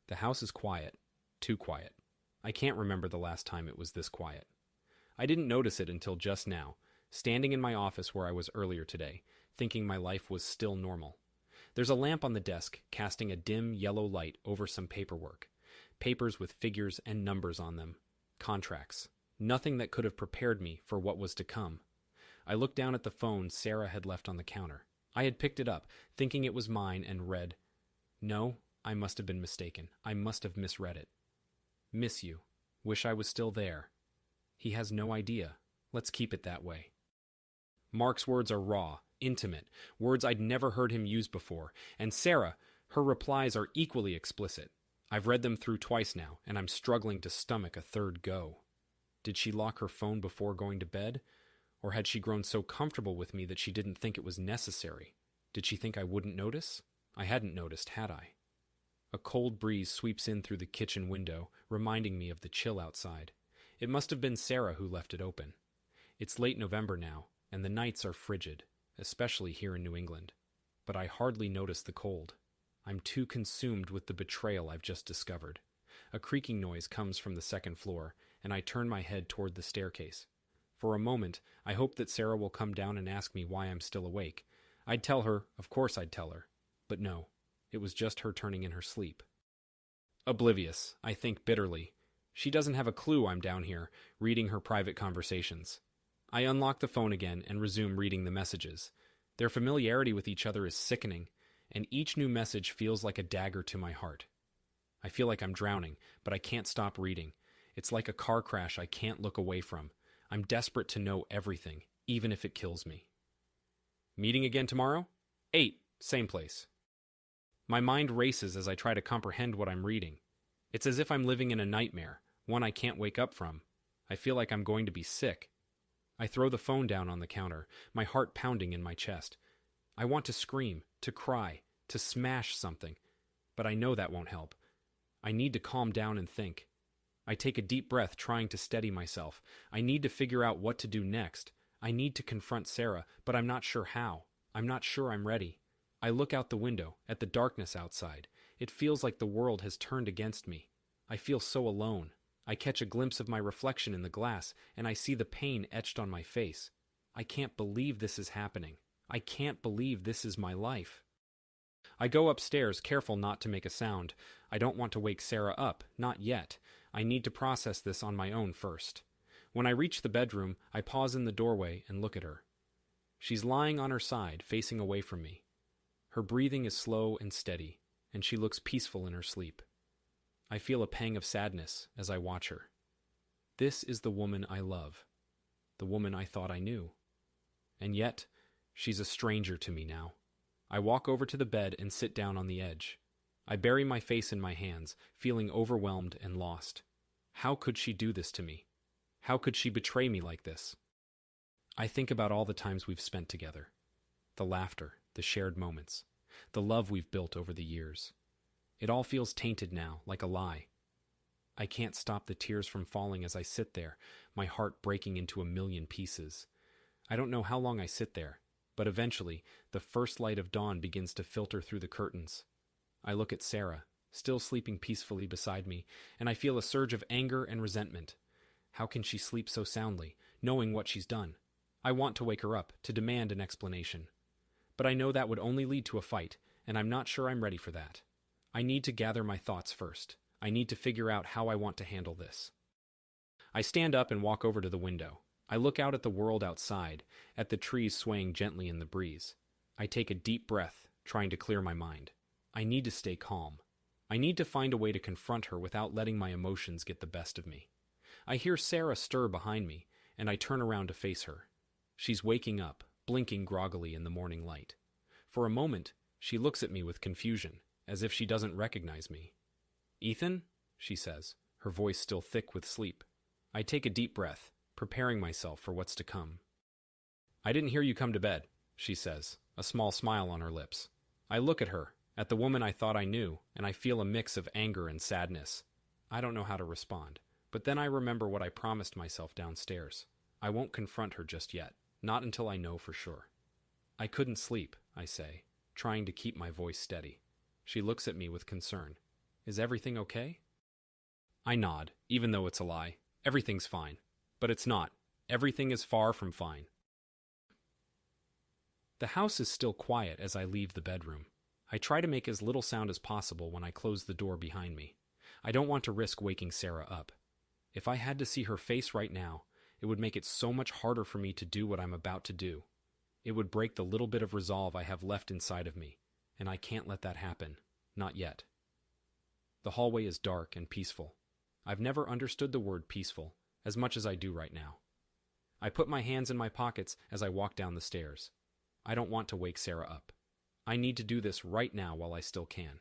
The house is quiet. Too quiet. I can't remember the last time it was this quiet. I didn't notice it until just now, standing in my office where I was earlier today, thinking my life was still normal. There's a lamp on the desk, casting a dim yellow light over some paperwork. Papers with figures and numbers on them. Contracts. Nothing that could have prepared me for what was to come. I looked down at the phone Sarah had left on the counter. I had picked it up, thinking it was mine, and read, "No, I must have been mistaken. I must have misread it. Miss you. Wish I was still there. He has no idea. Let's keep it that way." Mark's words are raw, intimate, words I'd never heard him use before, and Sarah, her replies are equally explicit. I've read them through twice now, and I'm struggling to stomach a third go. Did she lock her phone before going to bed? Or had she grown so comfortable with me that she didn't think it was necessary? Did she think I wouldn't notice? I hadn't noticed, had I? A cold breeze sweeps in through the kitchen window, reminding me of the chill outside. It must have been Sarah who left it open. It's late November now, and the nights are frigid, especially here in New England. But I hardly notice the cold. I'm too consumed with the betrayal I've just discovered. A creaking noise comes from the second floor, and I turn my head toward the staircase. For a moment, I hope that Sarah will come down and ask me why I'm still awake. I'd tell her, of course I'd tell her. But no, it was just her turning in her sleep. Oblivious, I think bitterly. She doesn't have a clue I'm down here, reading her private conversations. I unlock the phone again and resume reading the messages. Their familiarity with each other is sickening, and each new message feels like a dagger to my heart. I feel like I'm drowning, but I can't stop reading. It's like a car crash I can't look away from. I'm desperate to know everything, even if it kills me. Meeting again tomorrow? 8, same place. My mind races as I try to comprehend what I'm reading. It's as if I'm living in a nightmare, one I can't wake up from. I feel like I'm going to be sick. I throw the phone down on the counter, my heart pounding in my chest. I want to scream, to cry, to smash something, but I know that won't help. I need to calm down and think. I take a deep breath, trying to steady myself. I need to figure out what to do next. I need to confront Sarah, but I'm not sure how. I'm not sure I'm ready. I look out the window, at the darkness outside. It feels like the world has turned against me. I feel so alone. I catch a glimpse of my reflection in the glass, and I see the pain etched on my face. I can't believe this is happening. I can't believe this is my life. I go upstairs, careful not to make a sound. I don't want to wake Sarah up, not yet. I need to process this on my own first. When I reach the bedroom, I pause in the doorway and look at her. She's lying on her side, facing away from me. Her breathing is slow and steady, and she looks peaceful in her sleep. I feel a pang of sadness as I watch her. This is the woman I love, the woman I thought I knew. And yet, she's a stranger to me now. I walk over to the bed and sit down on the edge. I bury my face in my hands, feeling overwhelmed and lost. How could she do this to me? How could she betray me like this? I think about all the times we've spent together. The laughter, the shared moments, the love we've built over the years. It all feels tainted now, like a lie. I can't stop the tears from falling as I sit there, my heart breaking into a million pieces. I don't know how long I sit there, but eventually, the first light of dawn begins to filter through the curtains. I look at Sarah, still sleeping peacefully beside me, and I feel a surge of anger and resentment. How can she sleep so soundly, knowing what she's done? I want to wake her up, to demand an explanation. But I know that would only lead to a fight, and I'm not sure I'm ready for that. I need to gather my thoughts first. I need to figure out how I want to handle this. I stand up and walk over to the window. I look out at the world outside, at the trees swaying gently in the breeze. I take a deep breath, trying to clear my mind. I need to stay calm. I need to find a way to confront her without letting my emotions get the best of me. I hear Sarah stir behind me, and I turn around to face her. She's waking up, blinking groggily in the morning light. For a moment, she looks at me with confusion, as if she doesn't recognize me. "Ethan?" she says, her voice still thick with sleep. I take a deep breath, preparing myself for what's to come. "I didn't hear you come to bed," she says, a small smile on her lips. I look at her, at the woman I thought I knew, and I feel a mix of anger and sadness. I don't know how to respond, but then I remember what I promised myself downstairs. I won't confront her just yet, not until I know for sure. "I couldn't sleep," I say, trying to keep my voice steady. She looks at me with concern. Is everything okay? I nod, even though it's a lie. Everything's fine. But it's not. Everything is far from fine. The house is still quiet as I leave the bedroom. I try to make as little sound as possible when I close the door behind me. I don't want to risk waking Sarah up. If I had to see her face right now, it would make it so much harder for me to do what I'm about to do. It would break the little bit of resolve I have left inside of me, and I can't let that happen. Not yet. The hallway is dark and peaceful. I've never understood the word peaceful as much as I do right now. I put my hands in my pockets as I walk down the stairs. I don't want to wake Sarah up. I need to do this right now while I still can.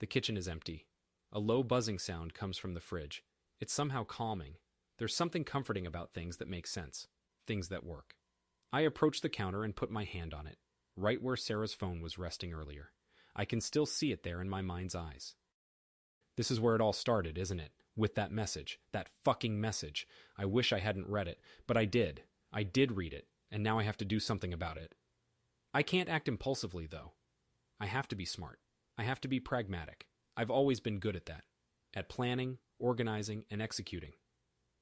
The kitchen is empty. A low buzzing sound comes from the fridge. It's somehow calming. There's something comforting about things that make sense, things that work. I approach the counter and put my hand on it, right where Sarah's phone was resting earlier. I can still see it there in my mind's eyes. This is where it all started, isn't it? With that message. That fucking message. I wish I hadn't read it, but I did. I did read it, and now I have to do something about it. I can't act impulsively, though. I have to be smart. I have to be pragmatic. I've always been good at that. At planning, organizing, and executing.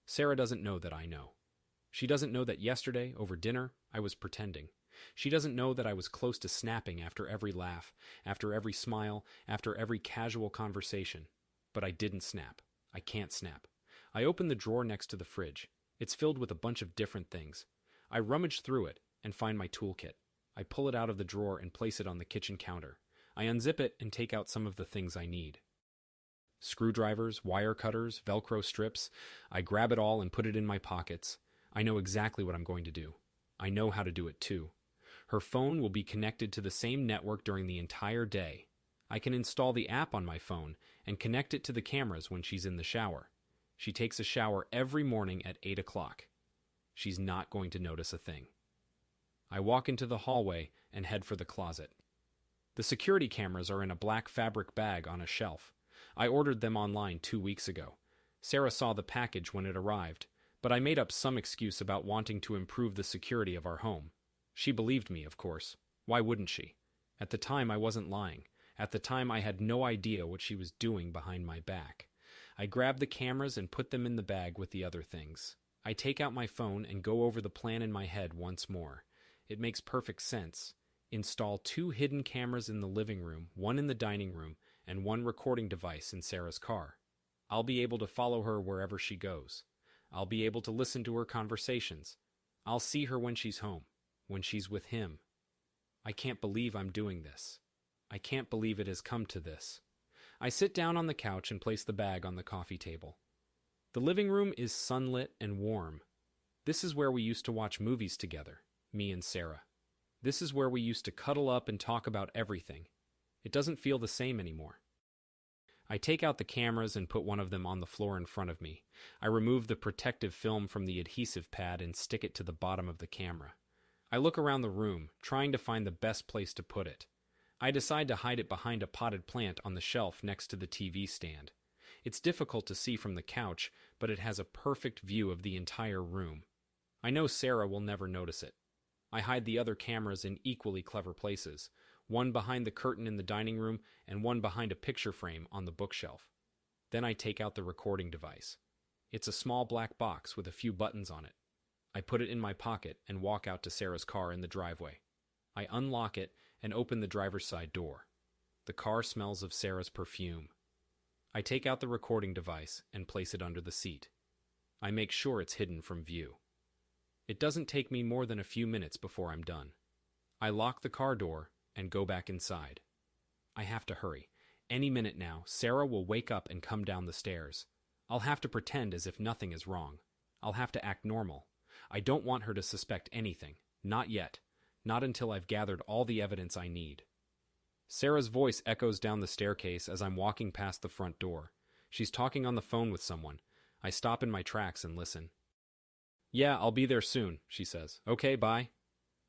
Sarah doesn't know that I know. She doesn't know that yesterday, over dinner, I was pretending. She doesn't know that I was close to snapping after every laugh, after every smile, after every casual conversation. But I didn't snap. I can't snap. I open the drawer next to the fridge. It's filled with a bunch of different things. I rummage through it and find my toolkit. I pull it out of the drawer and place it on the kitchen counter. I unzip it and take out some of the things I need. Screwdrivers, wire cutters, Velcro strips. I grab it all and put it in my pockets. I know exactly what I'm going to do. I know how to do it too. Her phone will be connected to the same network during the entire day. I can install the app on my phone and connect it to the cameras when she's in the shower. She takes a shower every morning at 8 o'clock. She's not going to notice a thing. I walk into the hallway and head for the closet. The security cameras are in a black fabric bag on a shelf. I ordered them online 2 weeks ago. Sarah saw the package when it arrived, but I made up some excuse about wanting to improve the security of our home. She believed me, of course. Why wouldn't she? At the time, I wasn't lying. At the time, I had no idea what she was doing behind my back. I grab the cameras and put them in the bag with the other things. I take out my phone and go over the plan in my head once more. It makes perfect sense. Install 2 hidden cameras in the living room, 1 in the dining room, and 1 recording device in Sarah's car. I'll be able to follow her wherever she goes. I'll be able to listen to her conversations. I'll see her when she's home, when she's with him. I can't believe I'm doing this. I can't believe it has come to this. I sit down on the couch and place the bag on the coffee table. The living room is sunlit and warm. This is where we used to watch movies together, me and Sarah. This is where we used to cuddle up and talk about everything. It doesn't feel the same anymore. I take out the cameras and put one of them on the floor in front of me. I remove the protective film from the adhesive pad and stick it to the bottom of the camera. I look around the room, trying to find the best place to put it. I decide to hide it behind a potted plant on the shelf next to the TV stand. It's difficult to see from the couch, but it has a perfect view of the entire room. I know Sarah will never notice it. I hide the other cameras in equally clever places, one behind the curtain in the dining room and one behind a picture frame on the bookshelf. Then I take out the recording device. It's a small black box with a few buttons on it. I put it in my pocket and walk out to Sarah's car in the driveway. I unlock it and open the driver's side door. The car smells of Sarah's perfume. I take out the recording device and place it under the seat. I make sure it's hidden from view. It doesn't take me more than a few minutes before I'm done. I lock the car door and go back inside. I have to hurry. Any minute now, Sarah will wake up and come down the stairs. I'll have to pretend as if nothing is wrong. I'll have to act normal. I don't want her to suspect anything. Not yet. Not until I've gathered all the evidence I need. Sarah's voice echoes down the staircase as I'm walking past the front door. She's talking on the phone with someone. I stop in my tracks and listen. "Yeah, I'll be there soon," she says. "Okay, bye."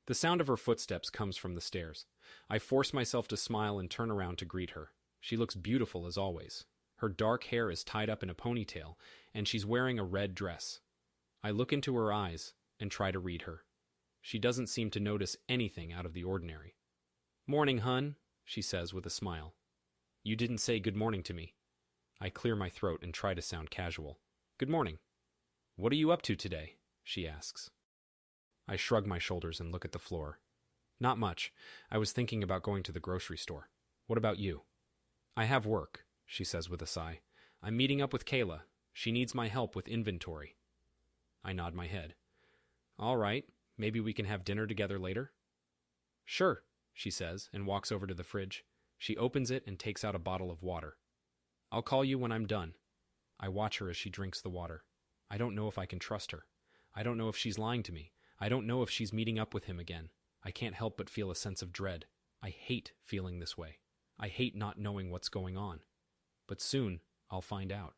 The sound of her footsteps comes from the stairs. I force myself to smile and turn around to greet her. She looks beautiful as always. Her dark hair is tied up in a ponytail, and she's wearing a red dress. I look into her eyes and try to read her. She doesn't seem to notice anything out of the ordinary. "Morning, hun," she says with a smile. "You didn't say good morning to me." I clear my throat and try to sound casual. Good morning. What are you up to today? She asks. I shrug my shoulders and look at the floor. Not much. I was thinking about going to the grocery store. What about you? I have work, she says with a sigh. I'm meeting up with Kayla. She needs my help with inventory. I nod my head. All right, maybe we can have dinner together later? Sure, she says, and walks over to the fridge. She opens it and takes out a bottle of water. I'll call you when I'm done. I watch her as she drinks the water. I don't know if I can trust her. I don't know if she's lying to me. I don't know if she's meeting up with him again. I can't help but feel a sense of dread. I hate feeling this way. I hate not knowing what's going on. But soon, I'll find out.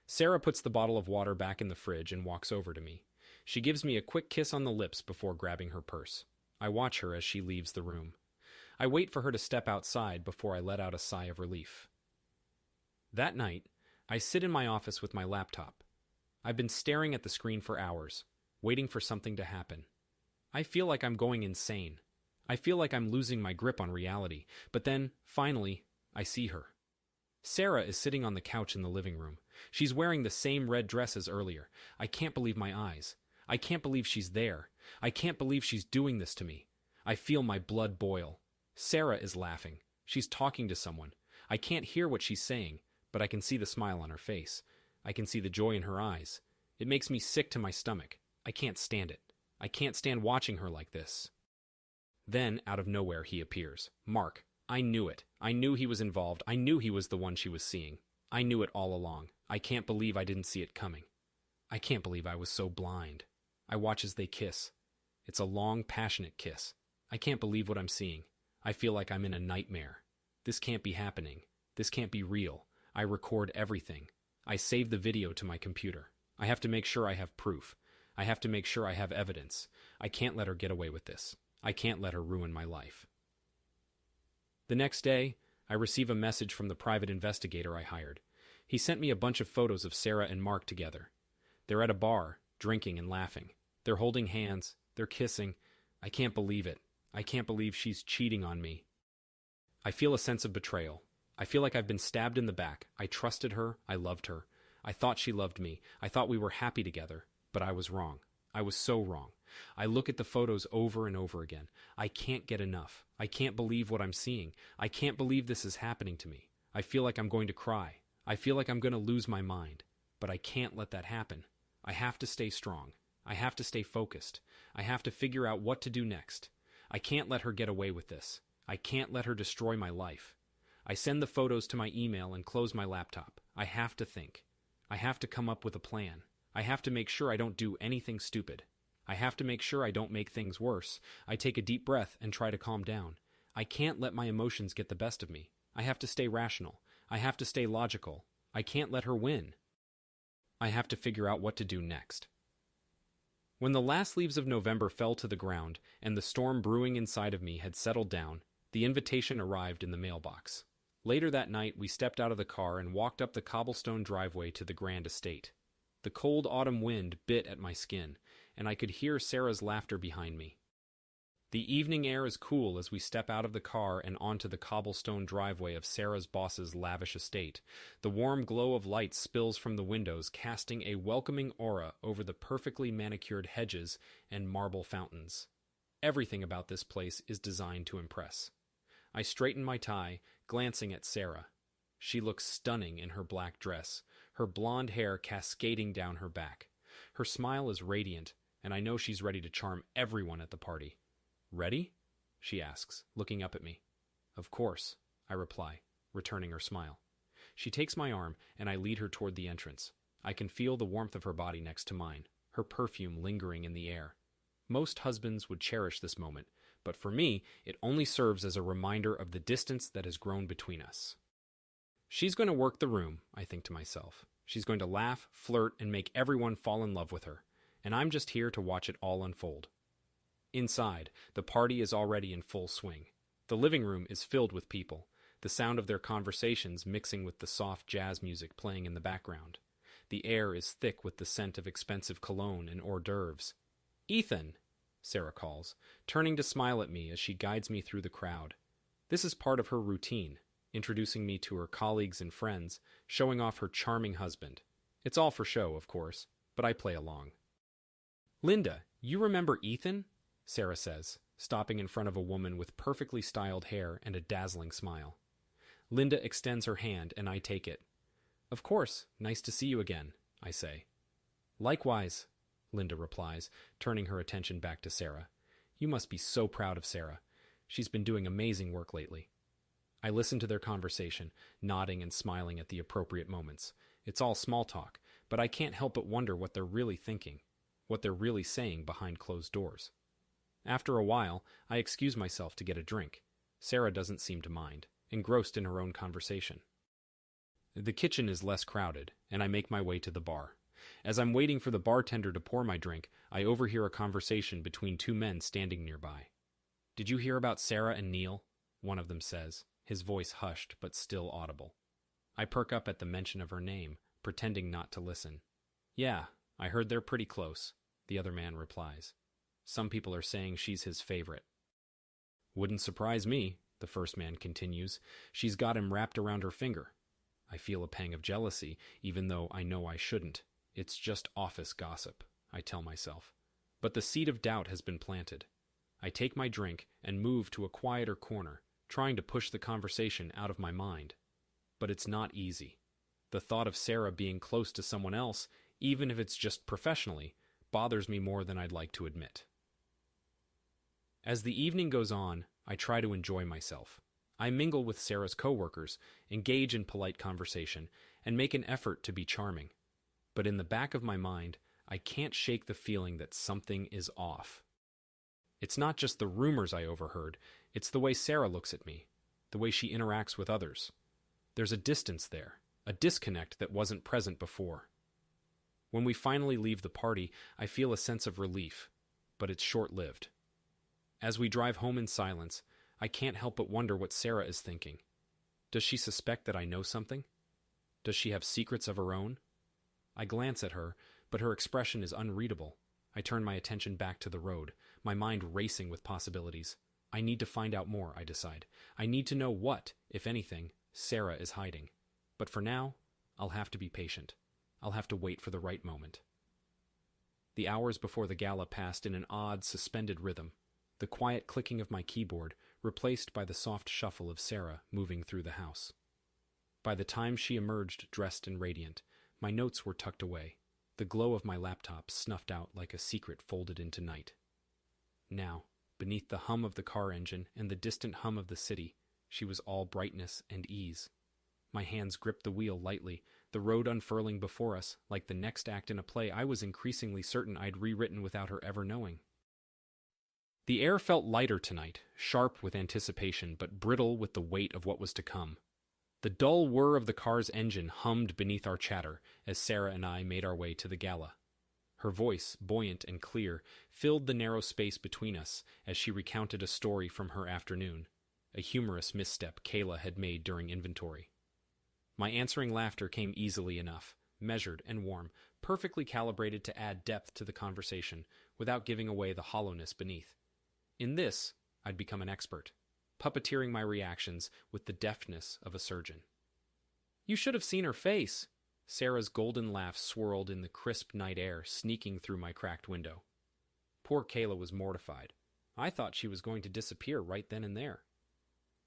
Sarah puts the bottle of water back in the fridge and walks over to me. She gives me a quick kiss on the lips before grabbing her purse. I watch her as she leaves the room. I wait for her to step outside before I let out a sigh of relief. That night, I sit in my office with my laptop. I've been staring at the screen for hours, waiting for something to happen. I feel like I'm going insane. I feel like I'm losing my grip on reality, but then, finally, I see her. Sarah is sitting on the couch in the living room. She's wearing the same red dress as earlier. I can't believe my eyes. I can't believe she's there. I can't believe she's doing this to me. I feel my blood boil. Sarah is laughing. She's talking to someone. I can't hear what she's saying, but I can see the smile on her face. I can see the joy in her eyes. It makes me sick to my stomach. I can't stand it. I can't stand watching her like this. Then, out of nowhere, he appears. Mark. I knew it. I knew he was involved. I knew he was the one she was seeing. I knew it all along. I can't believe I didn't see it coming. I can't believe I was so blind. I watch as they kiss. It's a long, passionate kiss. I can't believe what I'm seeing. I feel like I'm in a nightmare. This can't be happening. This can't be real. I record everything. I save the video to my computer. I have to make sure I have proof. I have to make sure I have evidence. I can't let her get away with this. I can't let her ruin my life. The next day, I receive a message from the private investigator I hired. He sent me a bunch of photos of Sarah and Mark together. They're at a bar, drinking and laughing. They're holding hands. They're kissing. I can't believe it. I can't believe she's cheating on me. I feel a sense of betrayal. I feel like I've been stabbed in the back. I trusted her. I loved her. I thought she loved me. I thought we were happy together. But I was wrong. I was so wrong. I look at the photos over and over again. I can't get enough. I can't believe what I'm seeing. I can't believe this is happening to me. I feel like I'm going to cry. I feel like I'm going to lose my mind. But I can't let that happen. I have to stay strong. I have to stay focused. I have to figure out what to do next. I can't let her get away with this. I can't let her destroy my life. I send the photos to my email and close my laptop. I have to think. I have to come up with a plan. I have to make sure I don't do anything stupid. I have to make sure I don't make things worse. I take a deep breath and try to calm down. I can't let my emotions get the best of me. I have to stay rational. I have to stay logical. I can't let her win. I have to figure out what to do next. When the last leaves of November fell to the ground and the storm brewing inside of me had settled down, the invitation arrived in the mailbox. Later that night, we stepped out of the car and walked up the cobblestone driveway to the grand estate. The cold autumn wind bit at my skin, and I could hear Sarah's laughter behind me. The evening air is cool as we step out of the car and onto the cobblestone driveway of Sarah's boss's lavish estate. The warm glow of light spills from the windows, casting a welcoming aura over the perfectly manicured hedges and marble fountains. Everything about this place is designed to impress. I straighten my tie, glancing at Sarah. She looks stunning in her black dress, her blonde hair cascading down her back. Her smile is radiant, and I know she's ready to charm everyone at the party. Ready? She asks, looking up at me. Of course, I reply, returning her smile. She takes my arm, and I lead her toward the entrance. I can feel the warmth of her body next to mine, her perfume lingering in the air. Most husbands would cherish this moment, but for me, it only serves as a reminder of the distance that has grown between us. She's going to work the room, I think to myself. She's going to laugh, flirt, and make everyone fall in love with her, and I'm just here to watch it all unfold. Inside, the party is already in full swing. The living room is filled with people, the sound of their conversations mixing with the soft jazz music playing in the background. The air is thick with the scent of expensive cologne and hors d'oeuvres. "Ethan," Sarah calls, turning to smile at me as she guides me through the crowd. This is part of her routine. introducing me to her colleagues and friends, showing off her charming husband. It's all for show, of course, but I play along. "Linda, you remember Ethan?" Sarah says, stopping in front of a woman with perfectly styled hair and a dazzling smile. Linda extends her hand, and I take it. "Of course, nice to see you again," I say. "Likewise," Linda replies, turning her attention back to Sarah. "You must be so proud of Sarah. She's been doing amazing work lately." I listen to their conversation, nodding and smiling at the appropriate moments. It's all small talk, but I can't help but wonder what they're really thinking, what they're really saying behind closed doors. After a while, I excuse myself to get a drink. Sarah doesn't seem to mind, engrossed in her own conversation. The kitchen is less crowded, and I make my way to the bar. As I'm waiting for the bartender to pour my drink, I overhear a conversation between two men standing nearby. "Did you hear about Sarah and Neil?" one of them says, his voice hushed but still audible. I perk up at the mention of her name, pretending not to listen. "Yeah, I heard they're pretty close," the other man replies. "Some people are saying she's his favorite." "Wouldn't surprise me," the first man continues. "She's got him wrapped around her finger." I feel a pang of jealousy, even though I know I shouldn't. It's just office gossip, I tell myself. But the seed of doubt has been planted. I take my drink and move to a quieter corner, trying to push the conversation out of my mind. But it's not easy. The thought of Sarah being close to someone else, even if it's just professionally, bothers me more than I'd like to admit. As the evening goes on, I try to enjoy myself. I mingle with Sarah's coworkers, engage in polite conversation, and make an effort to be charming. But in the back of my mind, I can't shake the feeling that something is off. It's not just the rumors I overheard, it's the way Sarah looks at me, the way she interacts with others. There's a distance there, a disconnect that wasn't present before. When we finally leave the party, I feel a sense of relief, but it's short-lived. As we drive home in silence, I can't help but wonder what Sarah is thinking. Does she suspect that I know something? Does she have secrets of her own? I glance at her, but her expression is unreadable. I turn my attention back to the road, my mind racing with possibilities. I need to find out more, I decide. I need to know what, if anything, Sarah is hiding. But for now, I'll have to be patient. I'll have to wait for the right moment. The hours before the gala passed in an odd, suspended rhythm, the quiet clicking of my keyboard replaced by the soft shuffle of Sarah moving through the house. By the time she emerged dressed and radiant, my notes were tucked away, the glow of my laptop snuffed out like a secret folded into night. Now, beneath the hum of the car engine and the distant hum of the city, she was all brightness and ease. My hands gripped the wheel lightly, the road unfurling before us, like the next act in a play I was increasingly certain I'd rewritten without her ever knowing. The air felt lighter tonight, sharp with anticipation, but brittle with the weight of what was to come. The dull whir of the car's engine hummed beneath our chatter as Sarah and I made our way to the gala. Her voice, buoyant and clear, filled the narrow space between us as she recounted a story from her afternoon, a humorous misstep Kayla had made during inventory. My answering laughter came easily enough, measured and warm, perfectly calibrated to add depth to the conversation without giving away the hollowness beneath. In this, I'd become an expert, puppeteering my reactions with the deftness of a surgeon. "You should have seen her face." Sarah's golden laugh swirled in the crisp night air, sneaking through my cracked window. Poor Kayla was mortified. I thought she was going to disappear right then and there.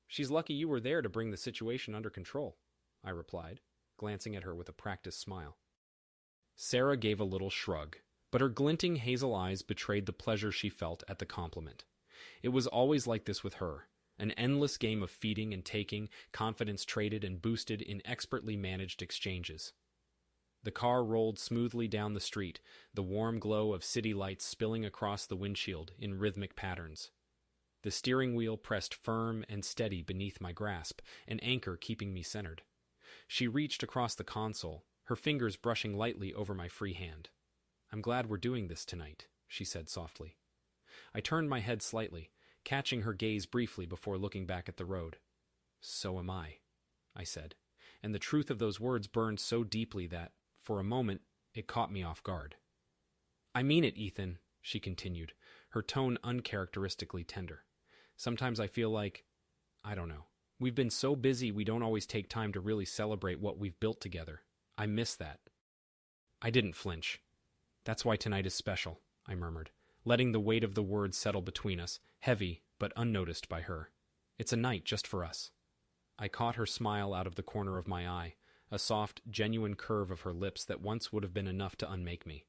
"She's lucky you were there to bring the situation under control," I replied, glancing at her with a practiced smile. Sarah gave a little shrug, but her glinting hazel eyes betrayed the pleasure she felt at the compliment. It was always like this with her, an endless game of feeding and taking, confidence traded and boosted in expertly managed exchanges. The car rolled smoothly down the street, the warm glow of city lights spilling across the windshield in rhythmic patterns. The steering wheel pressed firm and steady beneath my grasp, an anchor keeping me centered. She reached across the console, her fingers brushing lightly over my free hand. "I'm glad we're doing this tonight," she said softly. I turned my head slightly, catching her gaze briefly before looking back at the road. "So am I," I said, and the truth of those words burned so deeply that, for a moment, it caught me off guard. "I mean it, Ethan," she continued, her tone uncharacteristically tender. "Sometimes I feel like, I don't know, We've been so busy we don't always take time to really celebrate what we've built together. I miss that. I didn't flinch. That's why tonight is special, I murmured, letting the weight of the words settle between us, heavy but unnoticed by her. It's a night just for us. I caught her smile out of the corner of my eye, a soft, genuine curve of her lips that once would have been enough to unmake me.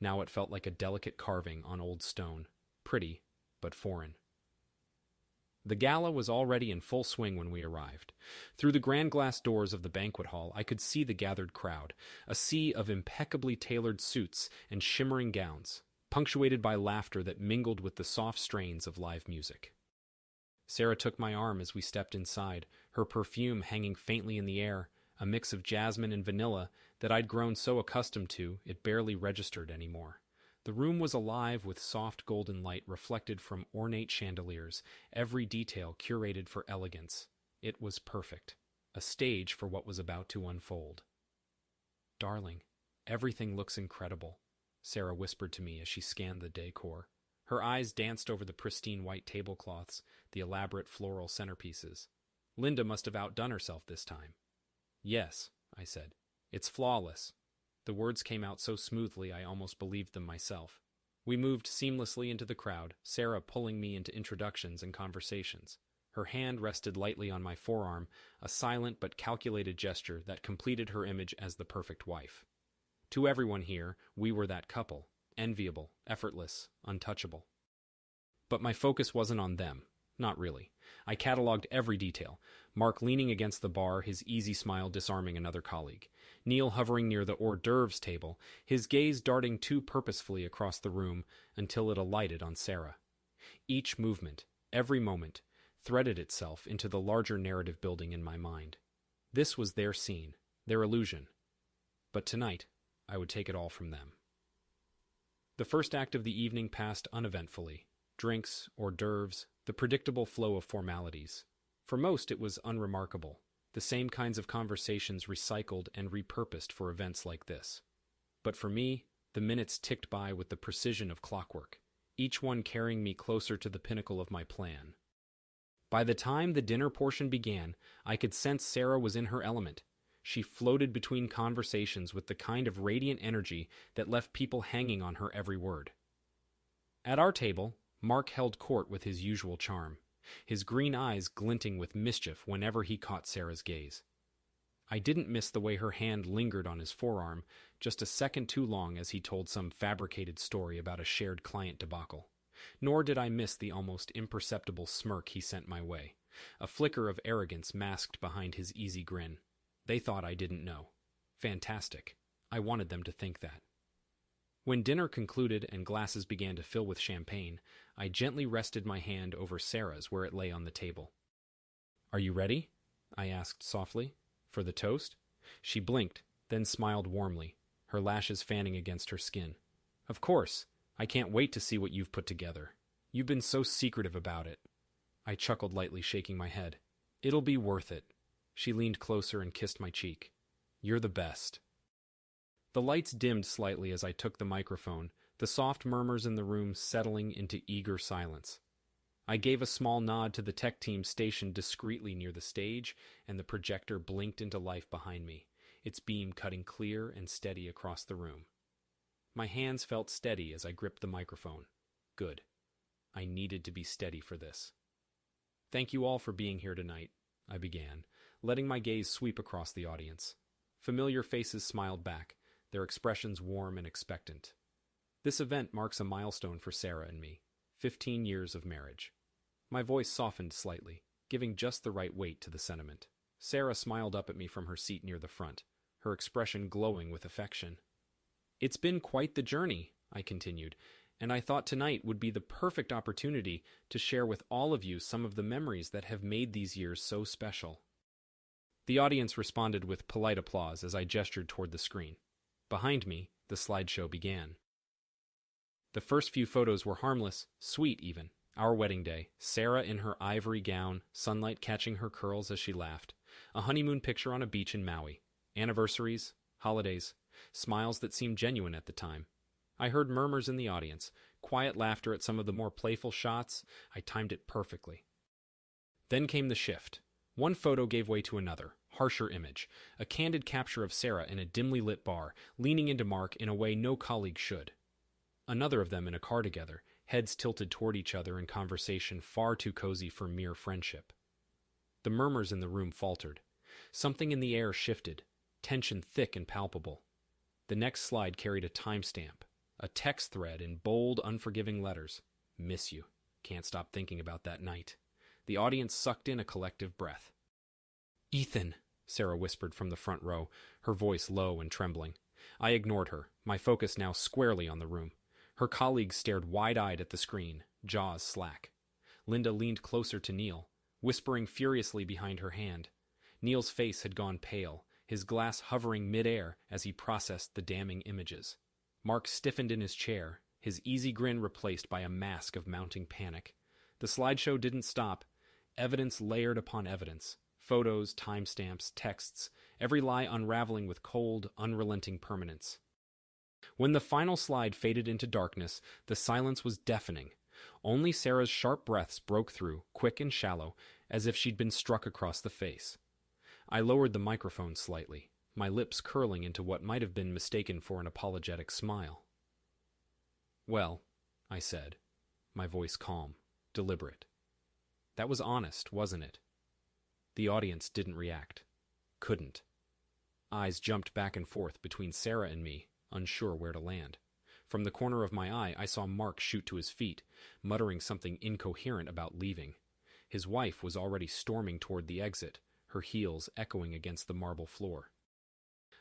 Now it felt like a delicate carving on old stone, pretty, but foreign. The gala was already in full swing when we arrived. Through the grand glass doors of the banquet hall, I could see the gathered crowd, a sea of impeccably tailored suits and shimmering gowns, punctuated by laughter that mingled with the soft strains of live music. Sarah took my arm as we stepped inside, her perfume hanging faintly in the air, a mix of jasmine and vanilla that I'd grown so accustomed to it barely registered anymore. The room was alive with soft golden light reflected from ornate chandeliers, every detail curated for elegance. It was perfect, a stage for what was about to unfold. "Darling, everything looks incredible," Sarah whispered to me as she scanned the decor. Her eyes danced over the pristine white tablecloths, the elaborate floral centerpieces. Linda must have outdone herself this time. "Yes," I said. "It's flawless." The words came out so smoothly I almost believed them myself. We moved seamlessly into the crowd, Sarah pulling me into introductions and conversations. Her hand rested lightly on my forearm, a silent but calculated gesture that completed her image as the perfect wife. To everyone here, we were that couple, enviable, effortless, untouchable. But my focus wasn't on them. Not really. I cataloged every detail. Mark leaning against the bar, his easy smile disarming another colleague. Neil hovering near the hors d'oeuvres table, his gaze darting too purposefully across the room until it alighted on Sarah. Each movement, every moment, threaded itself into the larger narrative building in my mind. This was their scene, their illusion. But tonight, I would take it all from them. The first act of the evening passed uneventfully. Drinks, hors d'oeuvres, the predictable flow of formalities. For most, it was unremarkable, the same kinds of conversations recycled and repurposed for events like this. But for me, the minutes ticked by with the precision of clockwork, each one carrying me closer to the pinnacle of my plan. By the time the dinner portion began, I could sense Sarah was in her element. She floated between conversations with the kind of radiant energy that left people hanging on her every word. At our table, Mark held court with his usual charm, his green eyes glinting with mischief whenever he caught Sarah's gaze. I didn't miss the way her hand lingered on his forearm just a second too long as he told some fabricated story about a shared client debacle. Nor did I miss the almost imperceptible smirk he sent my way, a flicker of arrogance masked behind his easy grin. They thought I didn't know. Fantastic. I wanted them to think that. When dinner concluded and glasses began to fill with champagne, I gently rested my hand over Sarah's where it lay on the table. "Are you ready?" I asked softly. "For the toast?" She blinked, then smiled warmly, her lashes fanning against her skin. "Of course. I can't wait to see what you've put together. You've been so secretive about it." I chuckled lightly, shaking my head. "It'll be worth it." She leaned closer and kissed my cheek. "You're the best." The lights dimmed slightly as I took the microphone, the soft murmurs in the room settling into eager silence. I gave a small nod to the tech team stationed discreetly near the stage, and the projector blinked into life behind me, its beam cutting clear and steady across the room. My hands felt steady as I gripped the microphone. Good. I needed to be steady for this. "Thank you all for being here tonight," I began, letting my gaze sweep across the audience. Familiar faces smiled back, their expressions warm and expectant. This event marks a milestone for Sarah and me, 15 years of marriage. My voice softened slightly, giving just the right weight to the sentiment. Sarah smiled up at me from her seat near the front, her expression glowing with affection. "It's been quite the journey," I continued, "and I thought tonight would be the perfect opportunity to share with all of you some of the memories that have made these years so special." The audience responded with polite applause as I gestured toward the screen. Behind me, the slideshow began. The first few photos were harmless, sweet even. Our wedding day, Sarah in her ivory gown, sunlight catching her curls as she laughed. A honeymoon picture on a beach in Maui. Anniversaries, holidays, smiles that seemed genuine at the time. I heard murmurs in the audience, quiet laughter at some of the more playful shots. I timed it perfectly. Then came the shift. One photo gave way to another, harsher image, a candid capture of Sarah in a dimly lit bar, leaning into Mark in a way no colleague should. Another of them in a car together, heads tilted toward each other in conversation far too cozy for mere friendship. The murmurs in the room faltered. Something in the air shifted, tension thick and palpable. The next slide carried a timestamp, a text thread in bold, unforgiving letters. Miss you. Can't stop thinking about that night. The audience sucked in a collective breath. Ethan, Sarah whispered from the front row, her voice low and trembling. I ignored her, my focus now squarely on the room. Her colleagues stared wide-eyed at the screen, jaws slack. Linda leaned closer to Neil, whispering furiously behind her hand. Neil's face had gone pale, his glass hovering mid-air as he processed the damning images. Mark stiffened in his chair, his easy grin replaced by a mask of mounting panic. The slideshow didn't stop. Evidence layered upon evidence. Photos, timestamps, texts, every lie unraveling with cold, unrelenting permanence. When the final slide faded into darkness, the silence was deafening. Only Sarah's sharp breaths broke through, quick and shallow, as if she'd been struck across the face. I lowered the microphone slightly, my lips curling into what might have been mistaken for an apologetic smile. Well, I said, my voice calm, deliberate. That was honest, wasn't it? The audience didn't react. Couldn't. Eyes jumped back and forth between Sarah and me, unsure where to land. From the corner of my eye, I saw Mark shoot to his feet, muttering something incoherent about leaving. His wife was already storming toward the exit, her heels echoing against the marble floor.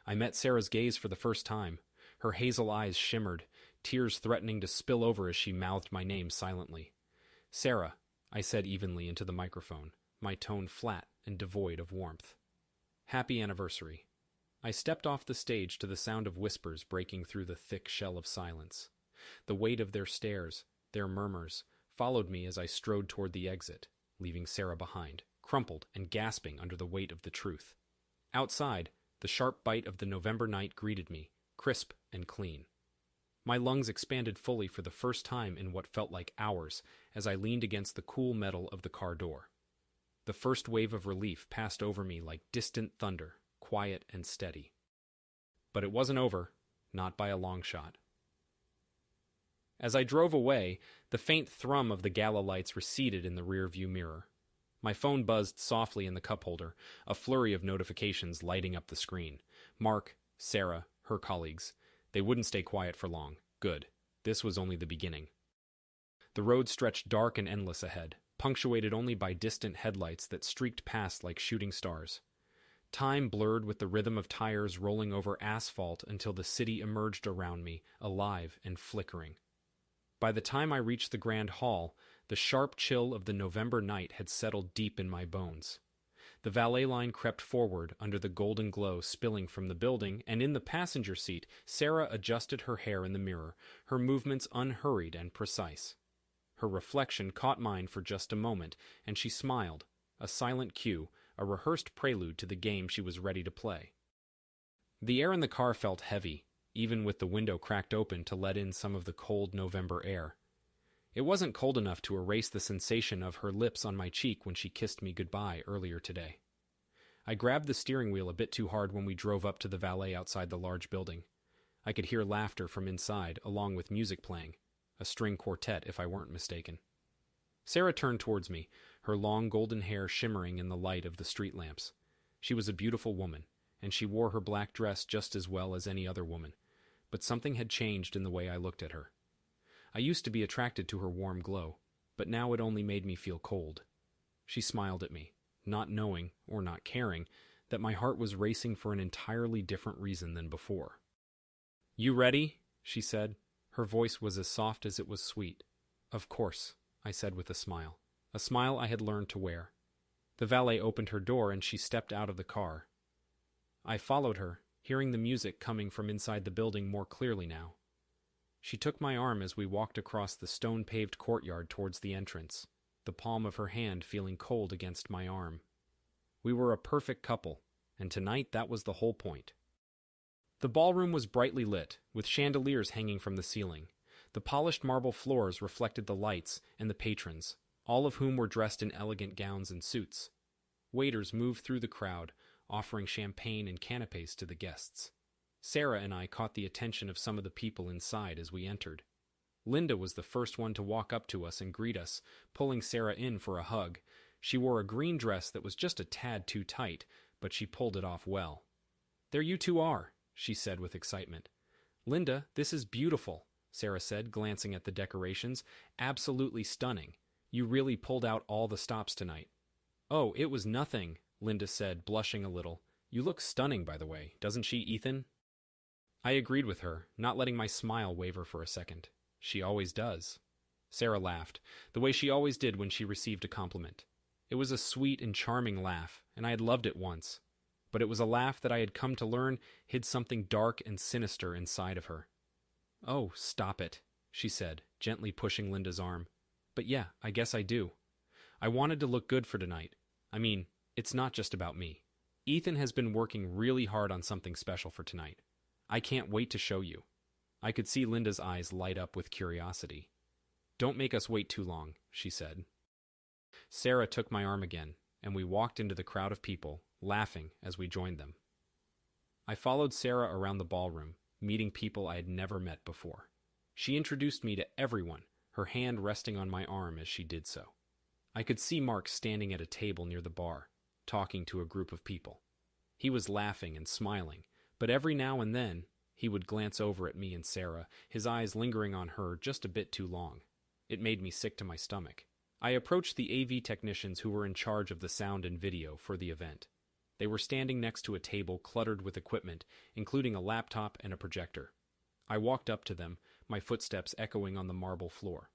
I met Sarah's gaze for the first time. Her hazel eyes shimmered, tears threatening to spill over as she mouthed my name silently. Sarah, I said evenly into the microphone, my tone flat and devoid of warmth. Happy anniversary. I stepped off the stage to the sound of whispers breaking through the thick shell of silence. The weight of their stares, their murmurs, followed me as I strode toward the exit, leaving Sarah behind, crumpled and gasping under the weight of the truth. Outside, the sharp bite of the November night greeted me, crisp and clean. My lungs expanded fully for the first time in what felt like hours as I leaned against the cool metal of the car door. The first wave of relief passed over me like distant thunder, quiet and steady. But it wasn't over, not by a long shot. As I drove away, the faint thrum of the gala lights receded in the rearview mirror. My phone buzzed softly in the cup holder, a flurry of notifications lighting up the screen. Mark, Sarah, her colleagues. They wouldn't stay quiet for long. Good. This was only the beginning. The road stretched dark and endless ahead, punctuated only by distant headlights that streaked past like shooting stars. Time blurred with the rhythm of tires rolling over asphalt until the city emerged around me, alive and flickering. By the time I reached the Grand Hall, the sharp chill of the November night had settled deep in my bones. The valet line crept forward under the golden glow spilling from the building, and in the passenger seat, Sarah adjusted her hair in the mirror, her movements unhurried and precise. Her reflection caught mine for just a moment, and she smiled, a silent cue, a rehearsed prelude to the game she was ready to play. The air in the car felt heavy, even with the window cracked open to let in some of the cold November air. It wasn't cold enough to erase the sensation of her lips on my cheek when she kissed me goodbye earlier today. I grabbed the steering wheel a bit too hard when we drove up to the valet outside the large building. I could hear laughter from inside, along with music playing, a string quartet if I weren't mistaken. Sarah turned towards me, her long golden hair shimmering in the light of the street lamps. She was a beautiful woman, and she wore her black dress just as well as any other woman, but something had changed in the way I looked at her. I used to be attracted to her warm glow, but now it only made me feel cold. She smiled at me, not knowing, or not caring, that my heart was racing for an entirely different reason than before. "You ready?" she said. Her voice was as soft as it was sweet. "Of course," I said with a smile I had learned to wear. The valet opened her door and she stepped out of the car. I followed her, hearing the music coming from inside the building more clearly now. She took my arm as we walked across the stone-paved courtyard towards the entrance, the palm of her hand feeling cold against my arm. We were a perfect couple, and tonight that was the whole point. The ballroom was brightly lit, with chandeliers hanging from the ceiling. The polished marble floors reflected the lights and the patrons, all of whom were dressed in elegant gowns and suits. waiters moved through the crowd, offering champagne and canapes to the guests. Sarah and I caught the attention of some of the people inside as we entered. Linda was the first one to walk up to us and greet us, pulling Sarah in for a hug. She wore a green dress that was just a tad too tight, but she pulled it off well. "There you two are," she said with excitement. "Linda, this is beautiful," Sarah said, glancing at the decorations. "Absolutely stunning. You really pulled out all the stops tonight." "Oh, it was nothing," Linda said, blushing a little. "You look stunning, by the way, doesn't she, Ethan?" I agreed with her, not letting my smile waver for a second. "She always does." Sarah laughed, the way she always did when she received a compliment. It was a sweet and charming laugh, and I had loved it once. But it was a laugh that I had come to learn hid something dark and sinister inside of her. "Oh, stop it," she said, gently pushing Linda's arm. "But yeah, I guess I do. I wanted to look good for tonight. I mean, it's not just about me. Ethan has been working really hard on something special for tonight. I can't wait to show you." I could see Linda's eyes light up with curiosity. "Don't make us wait too long," she said. Sarah took my arm again, and we walked into the crowd of people, laughing as we joined them. I followed Sarah around the ballroom, meeting people I had never met before. She introduced me to everyone, her hand resting on my arm as she did so. I could see Mark standing at a table near the bar, talking to a group of people. He was laughing and smiling, but every now and then, he would glance over at me and Sarah, his eyes lingering on her just a bit too long. It made me sick to my stomach. I approached the AV technicians who were in charge of the sound and video for the event. They were standing next to a table cluttered with equipment, including a laptop and a projector. I walked up to them, my footsteps echoing on the marble floor.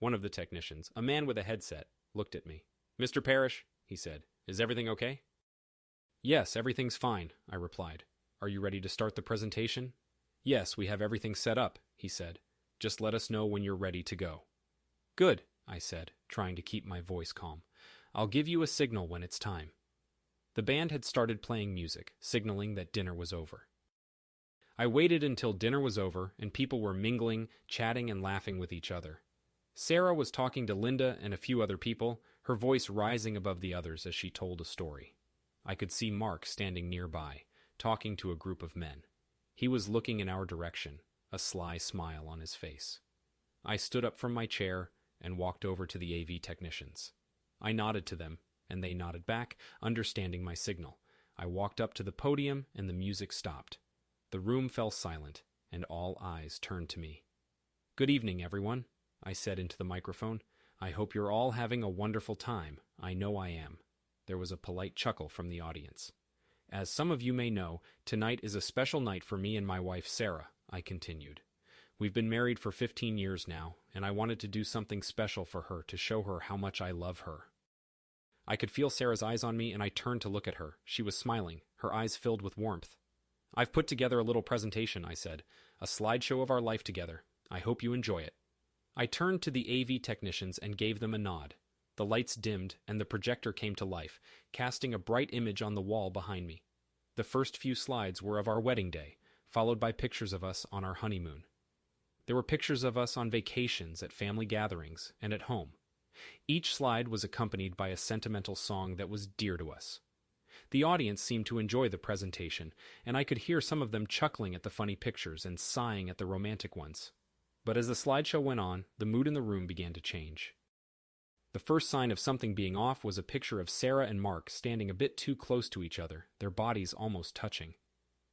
One of the technicians, a man with a headset, looked at me. "Mr. Parrish," he said, "is everything okay?" "Yes, everything's fine," I replied. "Are you ready to start the presentation?" "Yes, we have everything set up," he said. "Just let us know when you're ready to go." "Good," I said, trying to keep my voice calm. "I'll give you a signal when it's time." The band had started playing music, signaling that dinner was over. I waited until dinner was over and people were mingling, chatting, and laughing with each other. Sarah was talking to Linda and a few other people, her voice rising above the others as she told a story. I could see Mark standing nearby, talking to a group of men. He was looking in our direction, a sly smile on his face. I stood up from my chair and walked over to the AV technicians. I nodded to them, and they nodded back, understanding my signal. I walked up to the podium, and the music stopped. The room fell silent, and all eyes turned to me. "Good evening, everyone," I said into the microphone. "I hope you're all having a wonderful time. I know I am." There was a polite chuckle from the audience. "As some of you may know, tonight is a special night for me and my wife, Sarah," I continued. "We've been married for 15 years now, and I wanted to do something special for her to show her how much I love her." I could feel Sarah's eyes on me, and I turned to look at her. She was smiling, her eyes filled with warmth. "I've put together a little presentation," I said. "A slideshow of our life together. I hope you enjoy it." I turned to the AV technicians and gave them a nod. The lights dimmed, and the projector came to life, casting a bright image on the wall behind me. The first few slides were of our wedding day, followed by pictures of us on our honeymoon. There were pictures of us on vacations, at family gatherings, and at home. Each slide was accompanied by a sentimental song that was dear to us. The audience seemed to enjoy the presentation, and I could hear some of them chuckling at the funny pictures and sighing at the romantic ones. But as the slideshow went on, the mood in the room began to change. The first sign of something being off was a picture of Sarah and Mark standing a bit too close to each other, their bodies almost touching.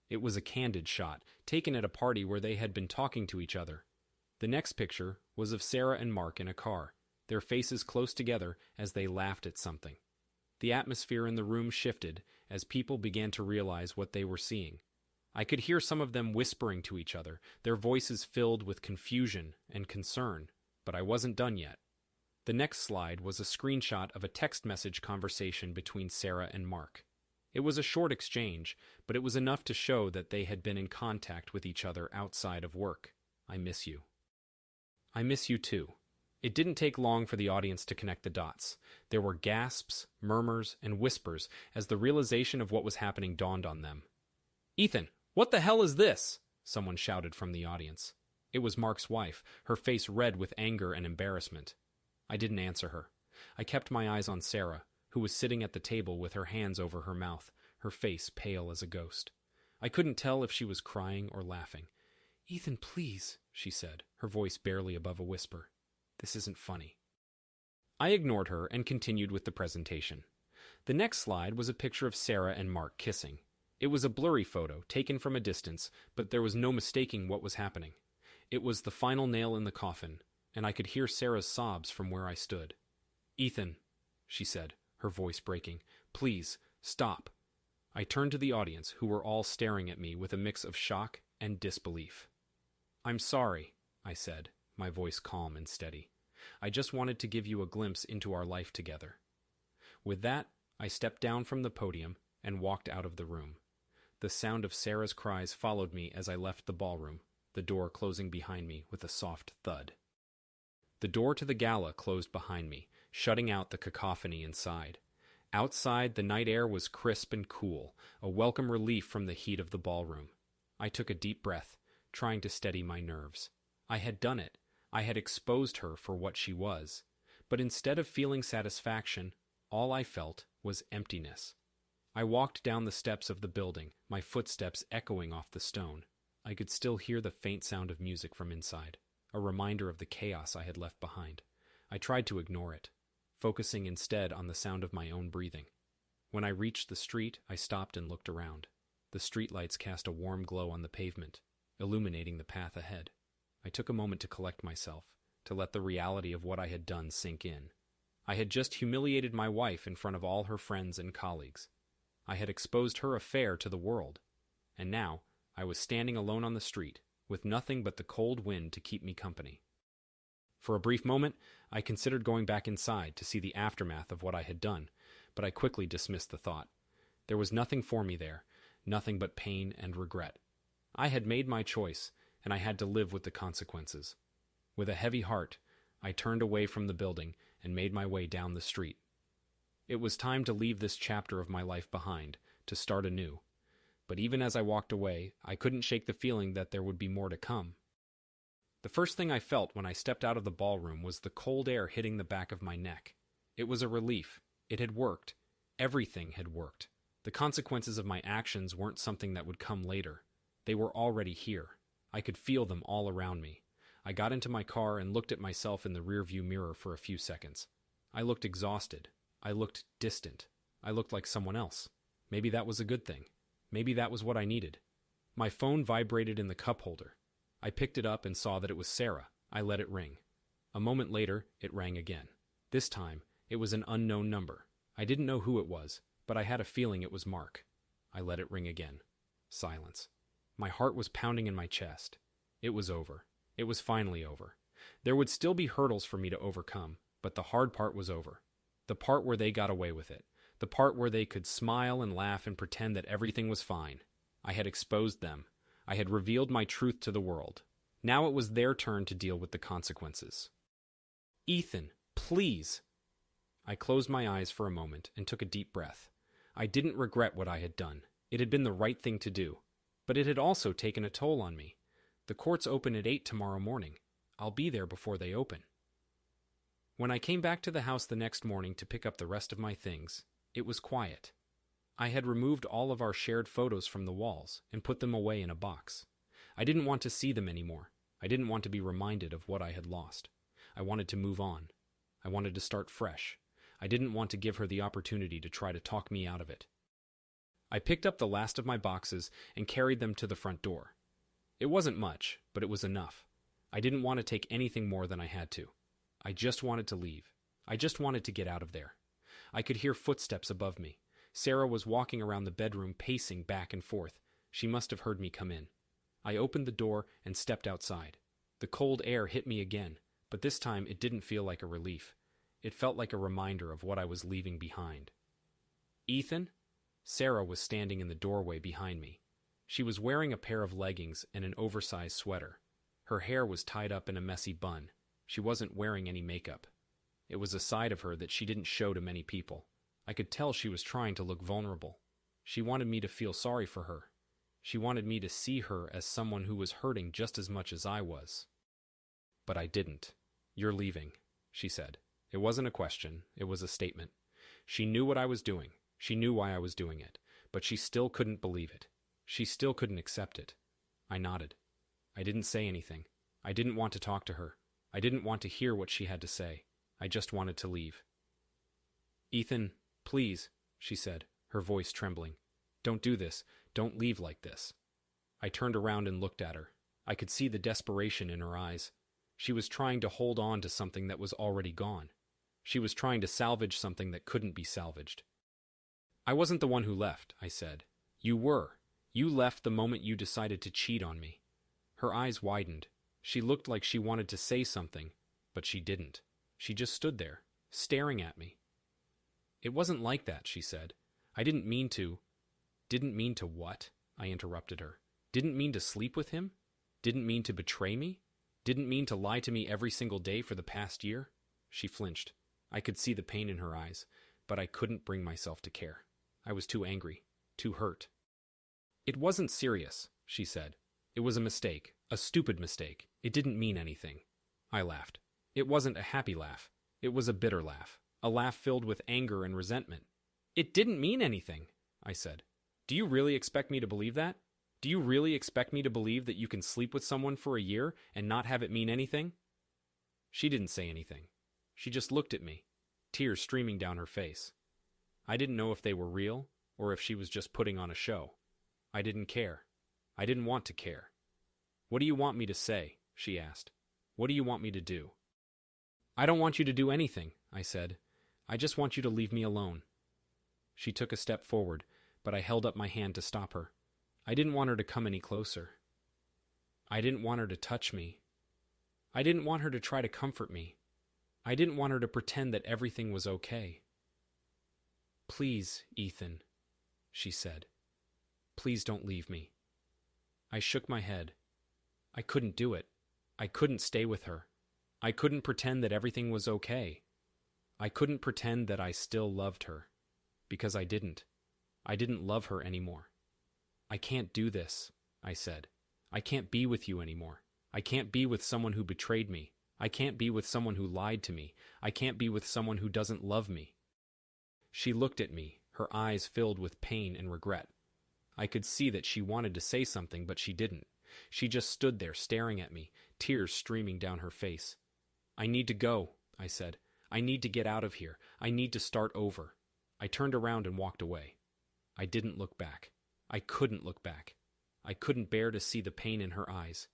It was a candid shot, taken at a party where they had been talking to each other. The next picture was of Sarah and Mark in a car, their faces close together as they laughed at something. The atmosphere in the room shifted as people began to realize what they were seeing. I could hear some of them whispering to each other, their voices filled with confusion and concern, but I wasn't done yet. The next slide was a screenshot of a text message conversation between Sarah and Mark. It was a short exchange, but it was enough to show that they had been in contact with each other outside of work. "I miss you." "I miss you too." It didn't take long for the audience to connect the dots. There were gasps, murmurs, and whispers as the realization of what was happening dawned on them. "Ethan, what the hell is this?" someone shouted from the audience. It was Mark's wife, her face red with anger and embarrassment. I didn't answer her. I kept my eyes on Sarah, who was sitting at the table with her hands over her mouth, her face pale as a ghost. I couldn't tell if she was crying or laughing. "Ethan, please," she said, her voice barely above a whisper. "This isn't funny." I ignored her and continued with the presentation. The next slide was a picture of Sarah and Mark kissing. It was a blurry photo, taken from a distance, but there was no mistaking what was happening. It was the final nail in the coffin, and I could hear Sarah's sobs from where I stood. "Ethan," she said, her voice breaking, "please, stop." I turned to the audience, who were all staring at me with a mix of shock and disbelief. "I'm sorry," I said, my voice calm and steady. "I just wanted to give you a glimpse into our life together." With that, I stepped down from the podium and walked out of the room. The sound of Sarah's cries followed me as I left the ballroom, the door closing behind me with a soft thud. The door to the gala closed behind me, shutting out the cacophony inside. Outside, the night air was crisp and cool, a welcome relief from the heat of the ballroom. I took a deep breath, trying to steady my nerves. I had done it. I had exposed her for what she was. But instead of feeling satisfaction, all I felt was emptiness. I walked down the steps of the building, my footsteps echoing off the stone. I could still hear the faint sound of music from inside, a reminder of the chaos I had left behind. I tried to ignore it, focusing instead on the sound of my own breathing. When I reached the street, I stopped and looked around. The streetlights cast a warm glow on the pavement, illuminating the path ahead. I took a moment to collect myself, to let the reality of what I had done sink in. I had just humiliated my wife in front of all her friends and colleagues. I had exposed her affair to the world, and now I was standing alone on the street, with nothing but the cold wind to keep me company. For a brief moment, I considered going back inside to see the aftermath of what I had done, but I quickly dismissed the thought. There was nothing for me there, nothing but pain and regret. I had made my choice, and I had to live with the consequences. With a heavy heart, I turned away from the building and made my way down the street. It was time to leave this chapter of my life behind, to start anew. But even as I walked away, I couldn't shake the feeling that there would be more to come. The first thing I felt when I stepped out of the ballroom was the cold air hitting the back of my neck. It was a relief. It had worked. Everything had worked. The consequences of my actions weren't something that would come later. They were already here. I could feel them all around me. I got into my car and looked at myself in the rearview mirror for a few seconds. I looked exhausted. I looked distant. I looked like someone else. Maybe that was a good thing. Maybe that was what I needed. My phone vibrated in the cup holder. I picked it up and saw that it was Sarah. I let it ring. A moment later, it rang again. This time, it was an unknown number. I didn't know who it was, but I had a feeling it was Mark. I let it ring again. Silence. My heart was pounding in my chest. It was over. It was finally over. There would still be hurdles for me to overcome, but the hard part was over. The part where they got away with it. The part where they could smile and laugh and pretend that everything was fine. I had exposed them. I had revealed my truth to the world. Now it was their turn to deal with the consequences. "Ethan, please!" I closed my eyes for a moment and took a deep breath. I didn't regret what I had done. It had been the right thing to do. But it had also taken a toll on me. The courts open at 8 tomorrow morning. I'll be there before they open. When I came back to the house the next morning to pick up the rest of my things, it was quiet. I had removed all of our shared photos from the walls and put them away in a box. I didn't want to see them anymore. I didn't want to be reminded of what I had lost. I wanted to move on. I wanted to start fresh. I didn't want to give her the opportunity to try to talk me out of it. I picked up the last of my boxes and carried them to the front door. It wasn't much, but it was enough. I didn't want to take anything more than I had to. I just wanted to leave. I just wanted to get out of there. I could hear footsteps above me. Sarah was walking around the bedroom, pacing back and forth. She must have heard me come in. I opened the door and stepped outside. The cold air hit me again, but this time it didn't feel like a relief. It felt like a reminder of what I was leaving behind. "Ethan?" Sarah was standing in the doorway behind me. She was wearing a pair of leggings and an oversized sweater. Her hair was tied up in a messy bun. She wasn't wearing any makeup. It was a side of her that she didn't show to many people. I could tell she was trying to look vulnerable. She wanted me to feel sorry for her. She wanted me to see her as someone who was hurting just as much as I was. But I didn't. "You're leaving," she said. It wasn't a question, it was a statement. She knew what I was doing. She knew why I was doing it. But she still couldn't believe it. She still couldn't accept it. I nodded. I didn't say anything. I didn't want to talk to her. I didn't want to hear what she had to say. I just wanted to leave. "Ethan, please," she said, her voice trembling. "Don't do this. Don't leave like this." I turned around and looked at her. I could see the desperation in her eyes. She was trying to hold on to something that was already gone. She was trying to salvage something that couldn't be salvaged. "I wasn't the one who left," I said. "You were. You left the moment you decided to cheat on me." Her eyes widened. She looked like she wanted to say something, but she didn't. She just stood there, staring at me. "It wasn't like that," she said. "I didn't mean to—" "Didn't mean to what?" I interrupted her. "Didn't mean to sleep with him? Didn't mean to betray me? Didn't mean to lie to me every single day for the past year?" She flinched. I could see the pain in her eyes, but I couldn't bring myself to care. I was too angry, too hurt. "It wasn't serious," she said. "It was a mistake, a stupid mistake. It didn't mean anything." I laughed. It wasn't a happy laugh. It was a bitter laugh, a laugh filled with anger and resentment. "It didn't mean anything," I said. "Do you really expect me to believe that? Do you really expect me to believe that you can sleep with someone for a year and not have it mean anything?" She didn't say anything. She just looked at me, tears streaming down her face. I didn't know if they were real or if she was just putting on a show. I didn't care. I didn't want to care. "What do you want me to say?" she asked. "What do you want me to do?" "I don't want you to do anything," I said. "I just want you to leave me alone." She took a step forward, but I held up my hand to stop her. I didn't want her to come any closer. I didn't want her to touch me. I didn't want her to try to comfort me. I didn't want her to pretend that everything was okay. "Please, Ethan," she said. "Please don't leave me." I shook my head. I couldn't do it. I couldn't stay with her. I couldn't pretend that everything was okay. I couldn't pretend that I still loved her. Because I didn't. I didn't love her anymore. "I can't do this," I said. "I can't be with you anymore. I can't be with someone who betrayed me. I can't be with someone who lied to me. I can't be with someone who doesn't love me." She looked at me, her eyes filled with pain and regret. I could see that she wanted to say something, but she didn't. She just stood there staring at me, tears streaming down her face. "I need to go," I said. "I need to get out of here. I need to start over." I turned around and walked away. I didn't look back. I couldn't look back. I couldn't bear to see the pain in her eyes.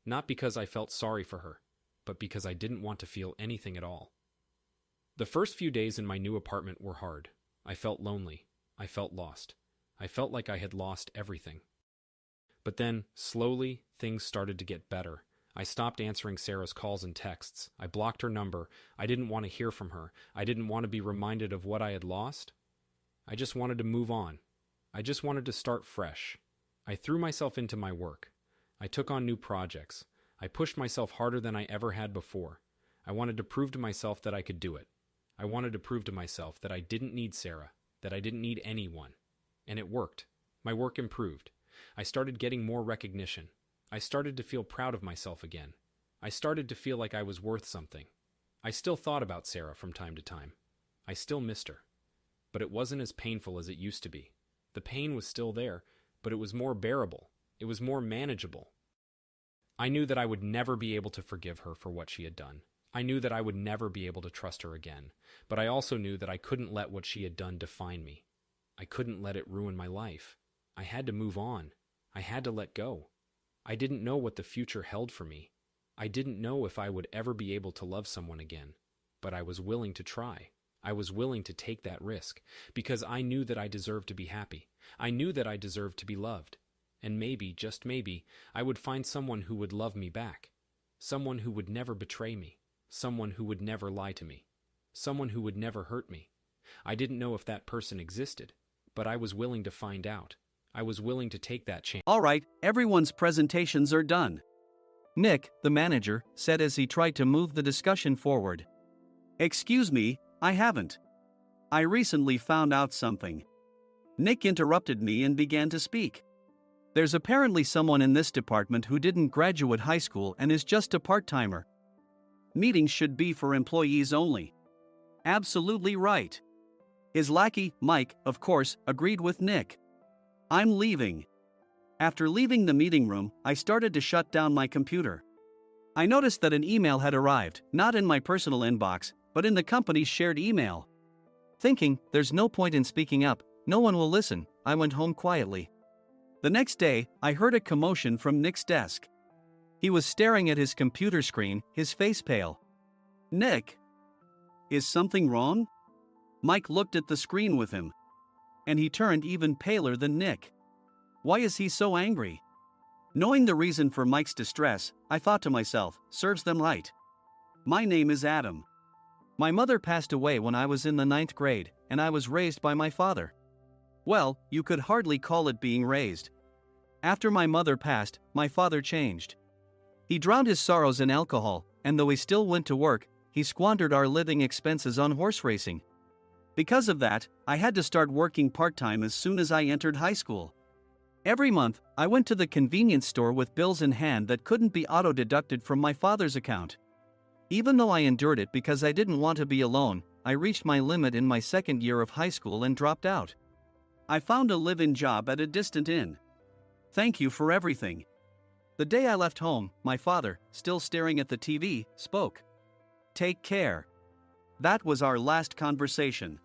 Not because I felt sorry for her, but because I didn't want to feel anything at all. The first few days in my new apartment were hard. I felt lonely. I felt lost. I felt like I had lost everything. But then, slowly, things started to get better. I stopped answering Sarah's calls and texts. I blocked her number. I didn't want to hear from her. I didn't want to be reminded of what I had lost. I just wanted to move on. I just wanted to start fresh. I threw myself into my work. I took on new projects. I pushed myself harder than I ever had before. I wanted to prove to myself that I could do it. I wanted to prove to myself that I didn't need Sarah, that I didn't need anyone. And it worked. My work improved. I started getting more recognition. I started to feel proud of myself again. I started to feel like I was worth something. I still thought about Sarah from time to time. I still missed her. But it wasn't as painful as it used to be. The pain was still there, but it was more bearable. It was more manageable. I knew that I would never be able to forgive her for what she had done. I knew that I would never be able to trust her again. But I also knew that I couldn't let what she had done define me. I couldn't let it ruin my life. I had to move on. I had to let go. I didn't know what the future held for me. I didn't know if I would ever be able to love someone again. But I was willing to try. I was willing to take that risk, because I knew that I deserved to be happy. I knew that I deserved to be loved. And maybe, just maybe, I would find someone who would love me back. Someone who would never betray me. Someone who would never lie to me. Someone who would never hurt me. I didn't know if that person existed, but I was willing to find out. I was willing to take that chance. All right, everyone's presentations are done. Nick, the manager, said as he tried to move the discussion forward. Excuse me, I haven't. I recently found out something. Nick interrupted me and began to speak. There's apparently someone in this department who didn't graduate high school and is just a part-timer. Meetings should be for employees only. Absolutely right. His lackey, Mike, of course, agreed with Nick. I'm leaving. After leaving the meeting room, I started to shut down my computer. I noticed that an email had arrived, not in my personal inbox, but in the company's shared email. Thinking, there's no point in speaking up, no one will listen, I went home quietly. The next day, I heard a commotion from Nick's desk. He was staring at his computer screen, his face pale. Nick! Is something wrong? Mike looked at the screen with him. And he turned even paler than Nick. Why is he so angry? Knowing the reason for Mike's distress, I thought to myself, serves them right. My name is Adam. My mother passed away when I was in the 9th grade, and I was raised by my father. Well, you could hardly call it being raised. After my mother passed, my father changed. He drowned his sorrows in alcohol, and though he still went to work, he squandered our living expenses on horse racing. Because of that, I had to start working part-time as soon as I entered high school. Every month, I went to the convenience store with bills in hand that couldn't be auto-deducted from my father's account. Even though I endured it because I didn't want to be alone, I reached my limit in my second year of high school and dropped out. I found a live-in job at a distant inn. Thank you for everything. The day I left home, my father, still staring at the TV, spoke. Take care. That was our last conversation.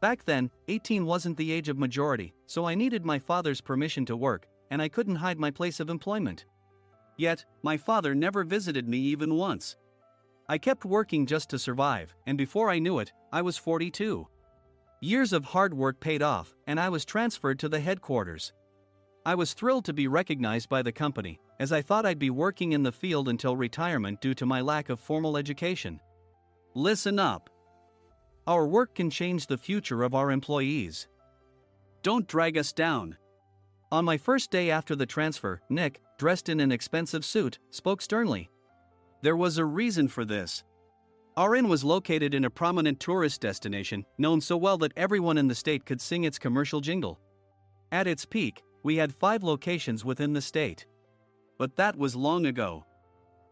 Back then, 18 wasn't the age of majority, so I needed my father's permission to work, and I couldn't hide my place of employment. Yet, my father never visited me even once. I kept working just to survive, and before I knew it, I was 42. Years of hard work paid off, and I was transferred to the headquarters. I was thrilled to be recognized by the company, as I thought I'd be working in the field until retirement due to my lack of formal education. Listen up. Our work can change the future of our employees. Don't drag us down. On my first day after the transfer, Nick, dressed in an expensive suit, spoke sternly. There was a reason for this. Our inn was located in a prominent tourist destination, known so well that everyone in the state could sing its commercial jingle. At its peak, we had 5 locations within the state. But that was long ago.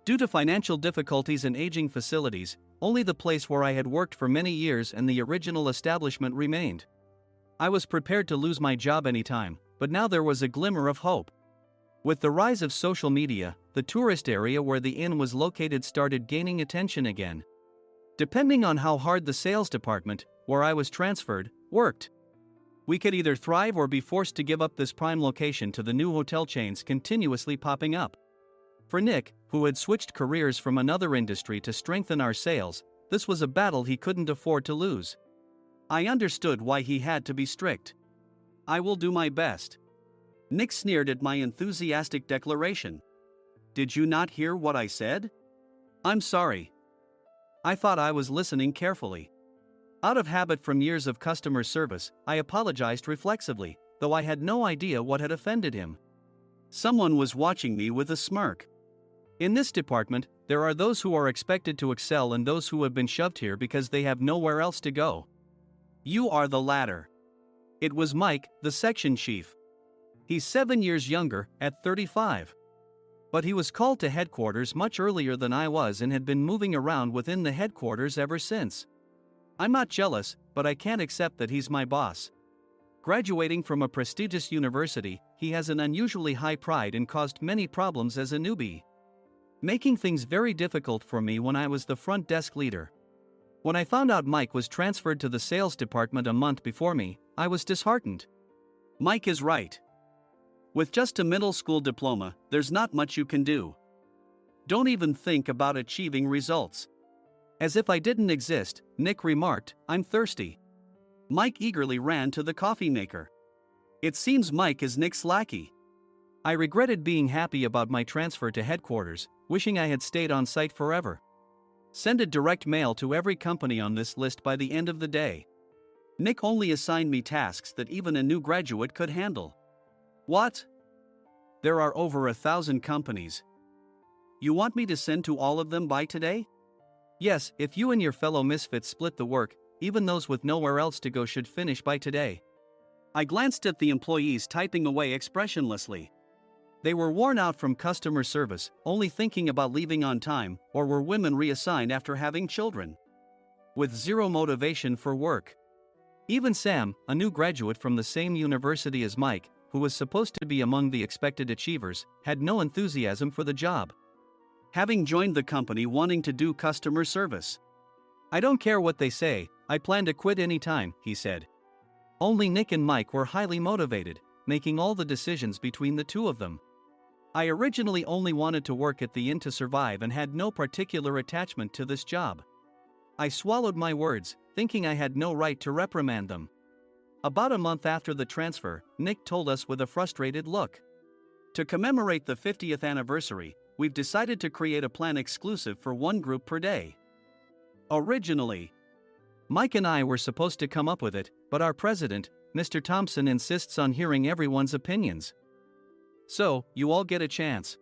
Due to financial difficulties and aging facilities, only the place where I had worked for many years and the original establishment remained. I was prepared to lose my job anytime, but now there was a glimmer of hope. With the rise of social media, the tourist area where the inn was located started gaining attention again. Depending on how hard the sales department, where I was transferred, worked, we could either thrive or be forced to give up this prime location to the new hotel chains continuously popping up. For Nick, who had switched careers from another industry to strengthen our sales, this was a battle he couldn't afford to lose. I understood why he had to be strict. I will do my best. Nick sneered at my enthusiastic declaration. Did you not hear what I said? I'm sorry. I thought I was listening carefully. Out of habit from years of customer service, I apologized reflexively, though I had no idea what had offended him. Someone was watching me with a smirk. In this department, there are those who are expected to excel and those who have been shoved here because they have nowhere else to go. You are the latter. It was Mike, the section chief. He's 7 years younger, at 35. But he was called to headquarters much earlier than I was and had been moving around within the headquarters ever since. I'm not jealous, but I can't accept that he's my boss. Graduating from a prestigious university, he has an unusually high pride and caused many problems as a newbie, making things very difficult for me when I was the front desk leader. When I found out Mike was transferred to the sales department a month before me, I was disheartened. Mike is right. With just a middle school diploma, there's not much you can do. Don't even think about achieving results. As if I didn't exist, Nick remarked, I'm thirsty. Mike eagerly ran to the coffee maker. It seems Mike is Nick's lackey. I regretted being happy about my transfer to headquarters, wishing I had stayed on site forever. Send a direct mail to every company on this list by the end of the day. Nick only assigned me tasks that even a new graduate could handle. What? There are over 1,000 companies. You want me to send to all of them by today? Yes, if you and your fellow misfits split the work, even those with nowhere else to go should finish by today. I glanced at the employees typing away expressionlessly. They were worn out from customer service, only thinking about leaving on time, or were women reassigned after having children, with zero motivation for work. Even Sam, a new graduate from the same university as Mike, who was supposed to be among the expected achievers, had no enthusiasm for the job. Having joined the company wanting to do customer service. "I don't care what they say, I plan to quit anytime," he said. Only Nick and Mike were highly motivated, making all the decisions between the two of them. I originally only wanted to work at the inn to survive and had no particular attachment to this job. I swallowed my words, thinking I had no right to reprimand them. About a month after the transfer, Nick told us with a frustrated look. "To commemorate the 50th anniversary, we've decided to create a plan exclusive for one group per day. Originally, Mike and I were supposed to come up with it, but our president, Mr. Thompson, insists on hearing everyone's opinions. So, you all get a chance."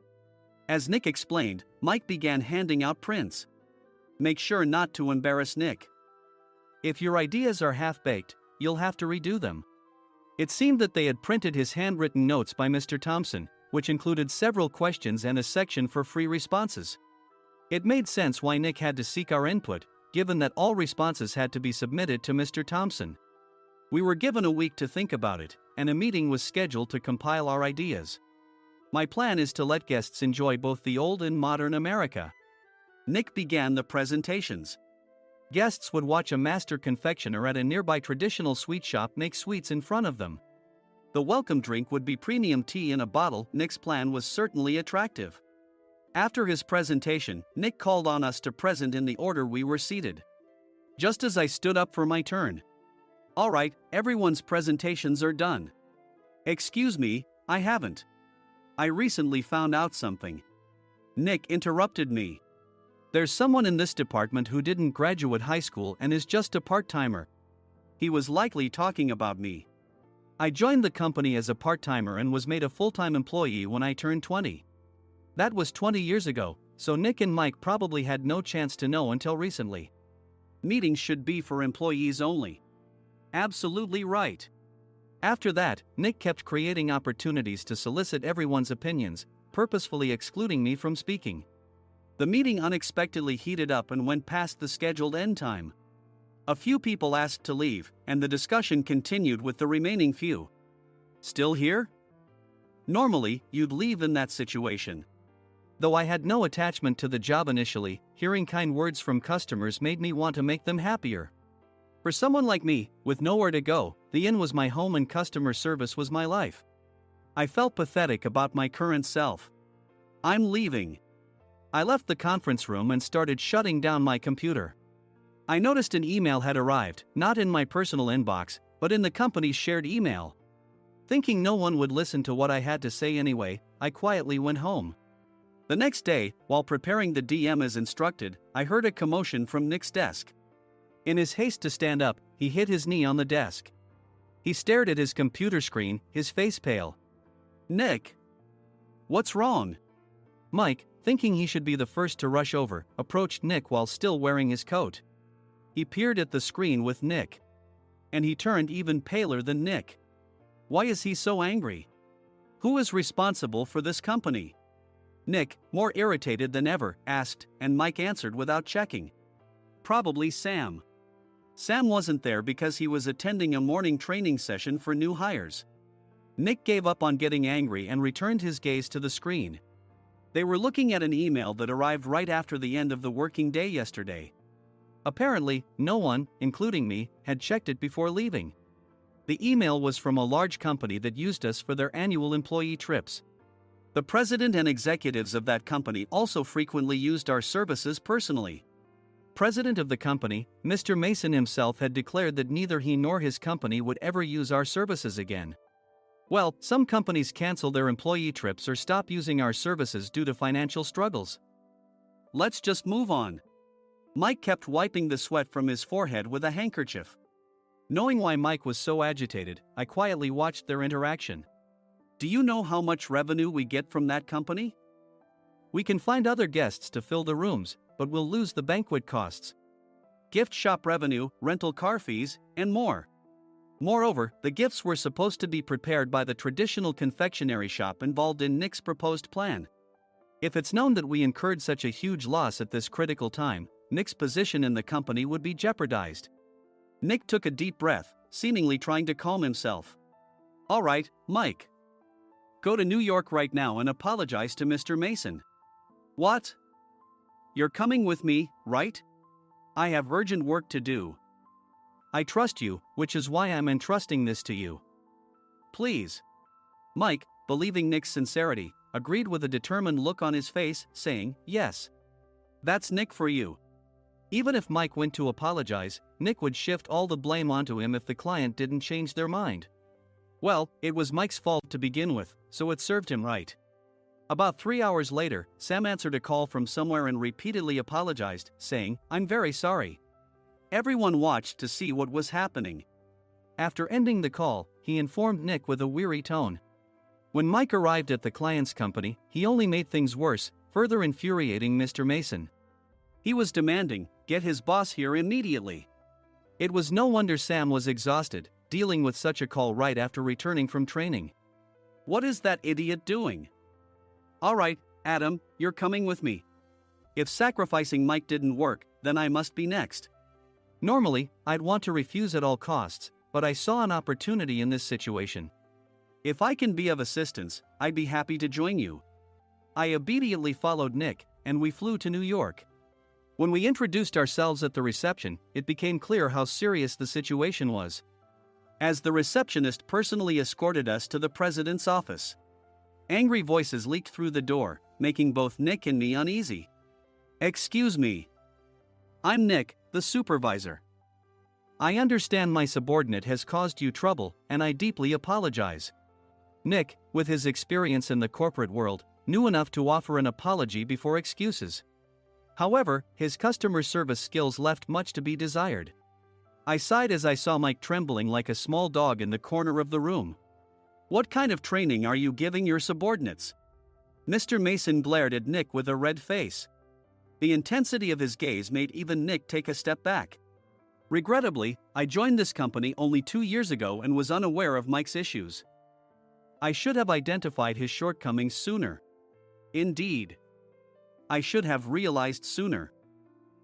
As Nick explained, Mike began handing out prints. "Make sure not to embarrass Nick. If your ideas are half-baked, you'll have to redo them." It seemed that they had printed his handwritten notes by Mr. Thompson, which included several questions and a section for free responses. It made sense why Nick had to seek our input, given that all responses had to be submitted to Mr. Thompson. We were given a week to think about it, and a meeting was scheduled to compile our ideas. My plan is to let guests enjoy both the old and modern America. Nick began the presentations. Guests would watch a master confectioner at a nearby traditional sweet shop make sweets in front of them. The welcome drink would be premium tea in a bottle. Nick's plan was certainly attractive. After his presentation, Nick called on us to present in the order we were seated. Just as I stood up for my turn. "All right, everyone's presentations are done." "Excuse me, I haven't. I recently found out something." Nick interrupted me. "There's someone in this department who didn't graduate high school and is just a part-timer." He was likely talking about me. I joined the company as a part-timer and was made a full-time employee when I turned 20. That was 20 years ago, so Nick and Mike probably had no chance to know until recently. "Meetings should be for employees only." Absolutely right. After that, Nick kept creating opportunities to solicit everyone's opinions, purposefully excluding me from speaking. The meeting unexpectedly heated up and went past the scheduled end time. A few people asked to leave, and the discussion continued with the remaining few. "Still here?" Normally, you'd leave in that situation. Though I had no attachment to the job initially, hearing kind words from customers made me want to make them happier. For someone like me, with nowhere to go, the inn was my home and customer service was my life. I felt pathetic about my current self. "I'm leaving." I left the conference room and started shutting down my computer. I noticed an email had arrived, not in my personal inbox, but in the company's shared email. Thinking no one would listen to what I had to say anyway, I quietly went home. The next day, while preparing the DM as instructed, I heard a commotion from Nick's desk. In his haste to stand up, he hit his knee on the desk. He stared at his computer screen, his face pale. "Nick, what's wrong?" Mike, thinking he should be the first to rush over, approached Nick while still wearing his coat. He peered at the screen with Nick. And he turned even paler than Nick. Why is he so angry? Who is responsible for this company? Nick, more irritated than ever, asked, and Mike answered without checking. Probably Sam. Sam wasn't there because he was attending a morning training session for new hires. Nick gave up on getting angry and returned his gaze to the screen. They were looking at an email that arrived right after the end of the working day yesterday. Apparently, no one, including me, had checked it before leaving. The email was from a large company that used us for their annual employee trips. The president and executives of that company also frequently used our services personally. President of the company, Mr. Mason himself, had declared that neither he nor his company would ever use our services again. Well, some companies cancel their employee trips or stop using our services due to financial struggles. Let's just move on. Mike kept wiping the sweat from his forehead with a handkerchief. Knowing why Mike was so agitated, I quietly watched their interaction. Do you know how much revenue we get from that company? We can find other guests to fill the rooms, but we'll lose the banquet costs, gift shop revenue, rental car fees, and more. Moreover, the gifts were supposed to be prepared by the traditional confectionery shop involved in Nick's proposed plan. If it's known that we incurred such a huge loss at this critical time, Nick's position in the company would be jeopardized. Nick took a deep breath, seemingly trying to calm himself. "All right, Mike. Go to New York right now and apologize to Mr. Mason." "What? You're coming with me, right? I have urgent work to do." "I trust you, which is why I'm entrusting this to you." "Please." Mike, believing Nick's sincerity, agreed with a determined look on his face, saying, "Yes. That's Nick for you." Even if Mike went to apologize, Nick would shift all the blame onto him if the client didn't change their mind. Well, it was Mike's fault to begin with, so it served him right. About 3 hours later, Sam answered a call from somewhere and repeatedly apologized, saying, "I'm very sorry." Everyone watched to see what was happening. After ending the call, he informed Nick with a weary tone. When Mike arrived at the client's company, he only made things worse, further infuriating Mr. Mason. He was demanding, "Get his boss here immediately." It was no wonder Sam was exhausted, dealing with such a call right after returning from training. "What is that idiot doing?" "All right, Adam, you're coming with me. If sacrificing Mike didn't work, then I must be next." Normally, I'd want to refuse at all costs, but I saw an opportunity in this situation. "If I can be of assistance, I'd be happy to join you." I obediently followed Nick, and we flew to New York. When we introduced ourselves at the reception, it became clear how serious the situation was, as the receptionist personally escorted us to the president's office. Angry voices leaked through the door, making both Nick and me uneasy. "Excuse me. I'm Nick, the supervisor. I understand my subordinate has caused you trouble, and I deeply apologize." Nick, with his experience in the corporate world, knew enough to offer an apology before excuses. However, his customer service skills left much to be desired. I sighed as I saw Mike trembling like a small dog in the corner of the room. "What kind of training are you giving your subordinates?" Mr. Mason glared at Nick with a red face. The intensity of his gaze made even Nick take a step back. Regrettably, I joined this company only 2 years ago and was unaware of Mike's issues. I should have identified his shortcomings sooner. Indeed, I should have realized sooner.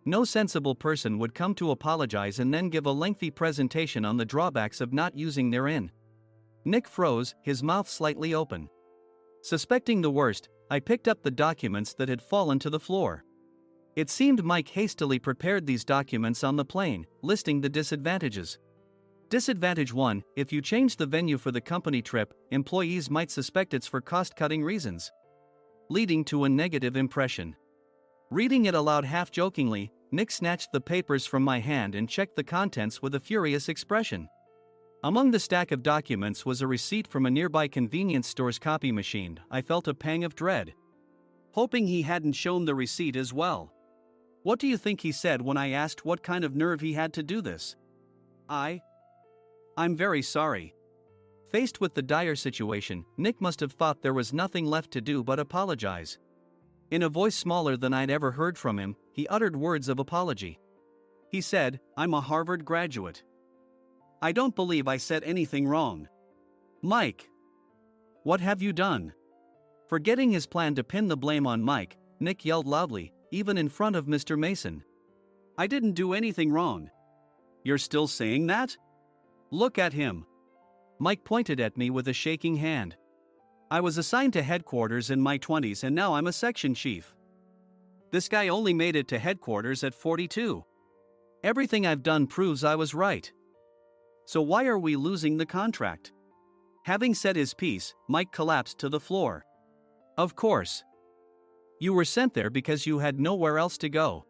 No sensible person would come to apologize and then give a lengthy presentation on the drawbacks of not using their in. Nick froze, his mouth slightly open. Suspecting the worst, I picked up the documents that had fallen to the floor. It seemed Mike hastily prepared these documents on the plane, listing the disadvantages. Disadvantage 1: if you change the venue for the company trip, employees might suspect it's for cost-cutting reasons, leading to a negative impression. Reading it aloud half-jokingly, Nick snatched the papers from my hand and checked the contents with a furious expression. Among the stack of documents was a receipt from a nearby convenience store's copy machine. I felt a pang of dread, hoping he hadn't shown the receipt as well. What do you think he said when I asked what kind of nerve he had to do this? I'm very sorry." Faced with the dire situation, Nick must have thought there was nothing left to do but apologize. In a voice smaller than I'd ever heard from him, he uttered words of apology. He said, "I'm a Harvard graduate. I don't believe I said anything wrong." "Mike, what have you done?" Forgetting his plan to pin the blame on Mike, Nick yelled loudly, even in front of Mr. Mason. "I didn't do anything wrong." "You're still saying that? Look at him." Mike pointed at me with a shaking hand. "I was assigned to headquarters in my 20s and now I'm a section chief. This guy only made it to headquarters at 42. Everything I've done proves I was right. So why are we losing the contract?" Having said his piece, Mike collapsed to the floor. "Of course. You were sent there because you had nowhere else to go."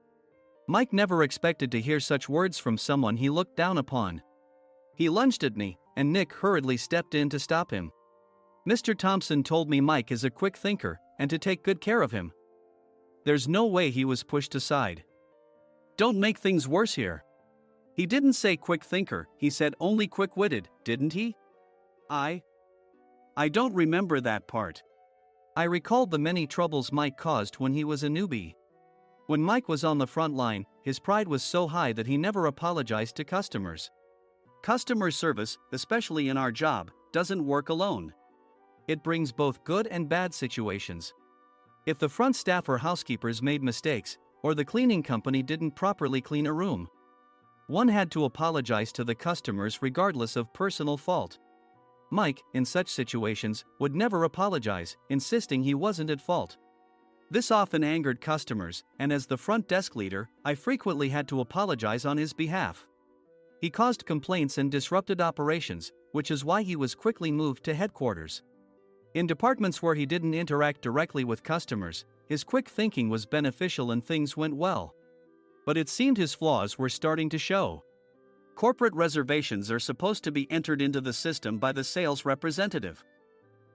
Mike never expected to hear such words from someone he looked down upon. He lunged at me, and Nick hurriedly stepped in to stop him. "Mr. Thompson told me Mike is a quick thinker, and to take good care of him." There's no way he was pushed aside. "Don't make things worse here. He didn't say quick thinker, he said only quick-witted, didn't he?" I don't remember that part." I recalled the many troubles Mike caused when he was a newbie. When Mike was on the front line, his pride was so high that he never apologized to customers. Customer service, especially in our job, doesn't work alone. It brings both good and bad situations. If the front staff or housekeepers made mistakes, or the cleaning company didn't properly clean a room, One had to apologize to the customers regardless of personal fault. Mike, in such situations, would never apologize, insisting he wasn't at fault. This often angered customers, and as the front desk leader, I frequently had to apologize on his behalf. He caused complaints and disrupted operations, which is why he was quickly moved to headquarters. In departments where he didn't interact directly with customers, his quick thinking was beneficial and things went well. But it seemed his flaws were starting to show. Corporate reservations are supposed to be entered into the system by the sales representative.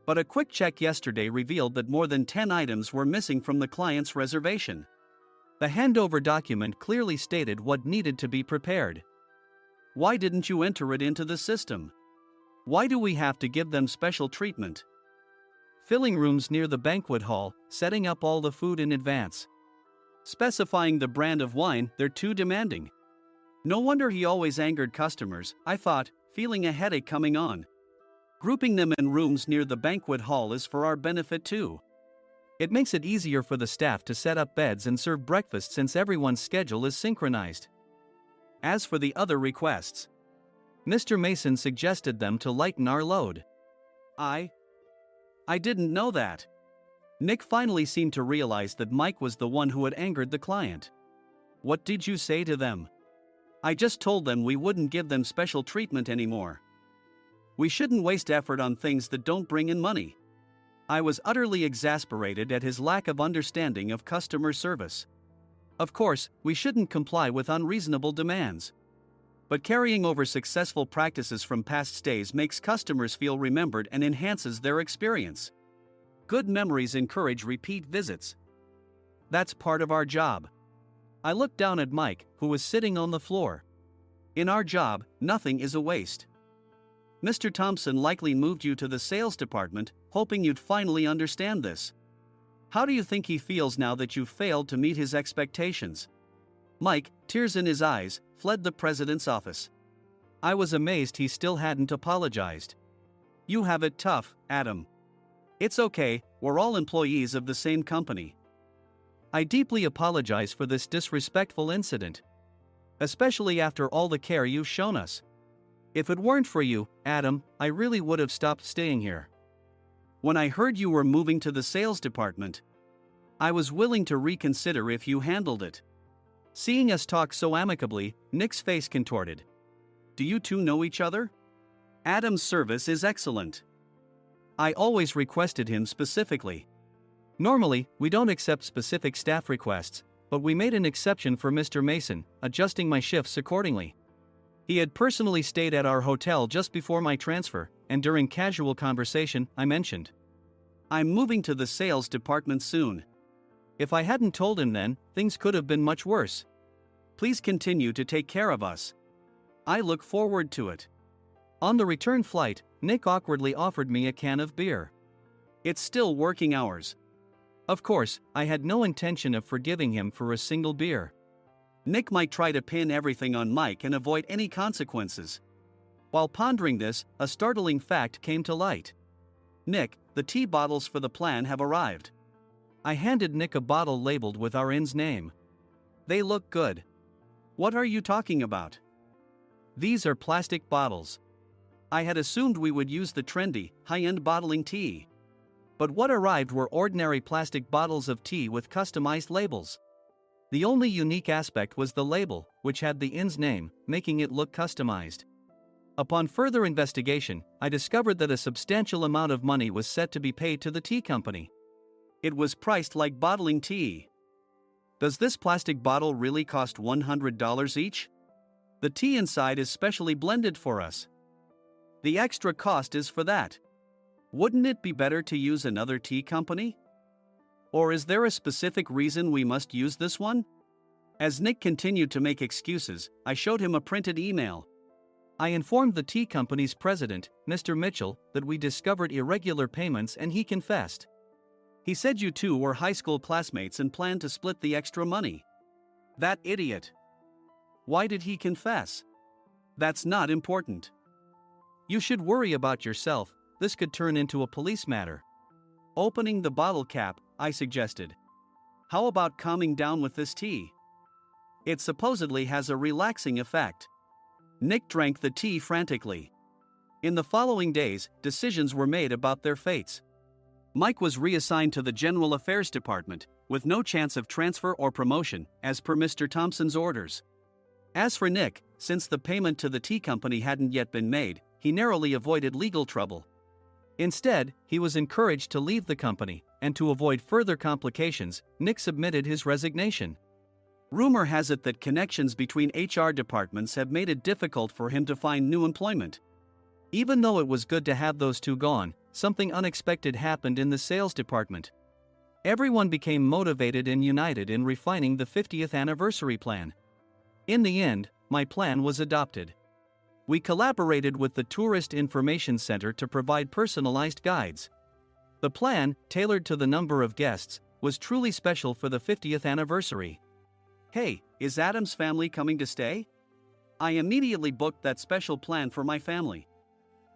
But a quick check yesterday revealed that more than 10 items were missing from the client's reservation. The handover document clearly stated what needed to be prepared. Why didn't you enter it into the system? Why do we have to give them special treatment? Filling rooms near the banquet hall, setting up all the food in advance. Specifying the brand of wine, they're too demanding. No wonder he always angered customers, I thought, feeling a headache coming on. Grouping them in rooms near the banquet hall is for our benefit too. It makes it easier for the staff to set up beds and serve breakfast since everyone's schedule is synchronized. As for the other requests, Mr. Mason suggested them to lighten our load. I didn't know that. Nick finally seemed to realize that Mike was the one who had angered the client. What did you say to them? I just told them we wouldn't give them special treatment anymore. We shouldn't waste effort on things that don't bring in money. I was utterly exasperated at his lack of understanding of customer service. Of course, we shouldn't comply with unreasonable demands. But carrying over successful practices from past stays makes customers feel remembered and enhances their experience. Good memories encourage repeat visits. That's part of our job. I looked down at Mike, who was sitting on the floor. In our job, nothing is a waste. Mr. Thompson likely moved you to the sales department, hoping you'd finally understand this. How do you think he feels now that you failed to meet his expectations? Mike, tears in his eyes, fled the president's office. I was amazed he still hadn't apologized. You have it tough, Adam. It's okay, we're all employees of the same company. I deeply apologize for this disrespectful incident. Especially after all the care you've shown us. If it weren't for you, Adam, I really would have stopped staying here. When I heard you were moving to the sales department, I was willing to reconsider if you handled it. Seeing us talk so amicably, Nick's face contorted. Do you two know each other? Adam's service is excellent. I always requested him specifically. Normally, we don't accept specific staff requests, but we made an exception for Mr. Mason, adjusting my shifts accordingly. He had personally stayed at our hotel just before my transfer, and during casual conversation, I mentioned, I'm moving to the sales department soon. If I hadn't told him then, things could have been much worse. Please continue to take care of us. I look forward to it. On the return flight, Nick awkwardly offered me a can of beer. It's still working hours. Of course, I had no intention of forgiving him for a single beer. Nick might try to pin everything on Mike and avoid any consequences. While pondering this, a startling fact came to light. Nick, the tea bottles for the plan have arrived. I handed Nick a bottle labeled with our inn's name. They look good. What are you talking about? These are plastic bottles. I had assumed we would use the trendy, high-end bottling tea. But what arrived were ordinary plastic bottles of tea with customized labels. The only unique aspect was the label, which had the inn's name, making it look customized. Upon further investigation, I discovered that a substantial amount of money was set to be paid to the tea company. It was priced like bottling tea. Does this plastic bottle really cost $100 each? The tea inside is specially blended for us. The extra cost is for that. Wouldn't it be better to use another tea company? Or is there a specific reason we must use this one? As Nick continued to make excuses, I showed him a printed email. I informed the tea company's president, Mr. Mitchell, that we discovered irregular payments and he confessed. He said you two were high school classmates and planned to split the extra money. That idiot. Why did he confess? That's not important. You should worry about yourself, this could turn into a police matter. Opening the bottle cap, I suggested. How about calming down with this tea? It supposedly has a relaxing effect. Nick drank the tea frantically. In the following days, decisions were made about their fates. Mike was reassigned to the General Affairs Department, with no chance of transfer or promotion, as per Mr. Thompson's orders. As for Nick, since the payment to the tea company hadn't yet been made, he narrowly avoided legal trouble. Instead, he was encouraged to leave the company, and to avoid further complications, Nick submitted his resignation. Rumor has it that connections between HR departments have made it difficult for him to find new employment. Even though it was good to have those two gone, something unexpected happened in the sales department. Everyone became motivated and united in refining the 50th anniversary plan. In the end, my plan was adopted. We collaborated with the Tourist Information Center to provide personalized guides. The plan, tailored to the number of guests, was truly special for the 50th anniversary. Hey, is Adam's family coming to stay? I immediately booked that special plan for my family.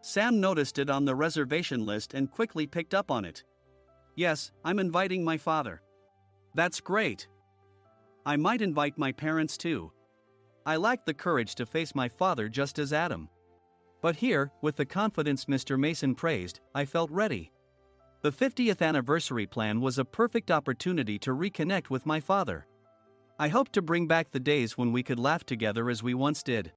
Sam noticed it on the reservation list and quickly picked up on it. Yes, I'm inviting my father. That's great. I might invite my parents too. I lacked the courage to face my father just as Adam. But here, with the confidence Mr. Mason praised, I felt ready. The 50th anniversary plan was a perfect opportunity to reconnect with my father. I hoped to bring back the days when we could laugh together as we once did.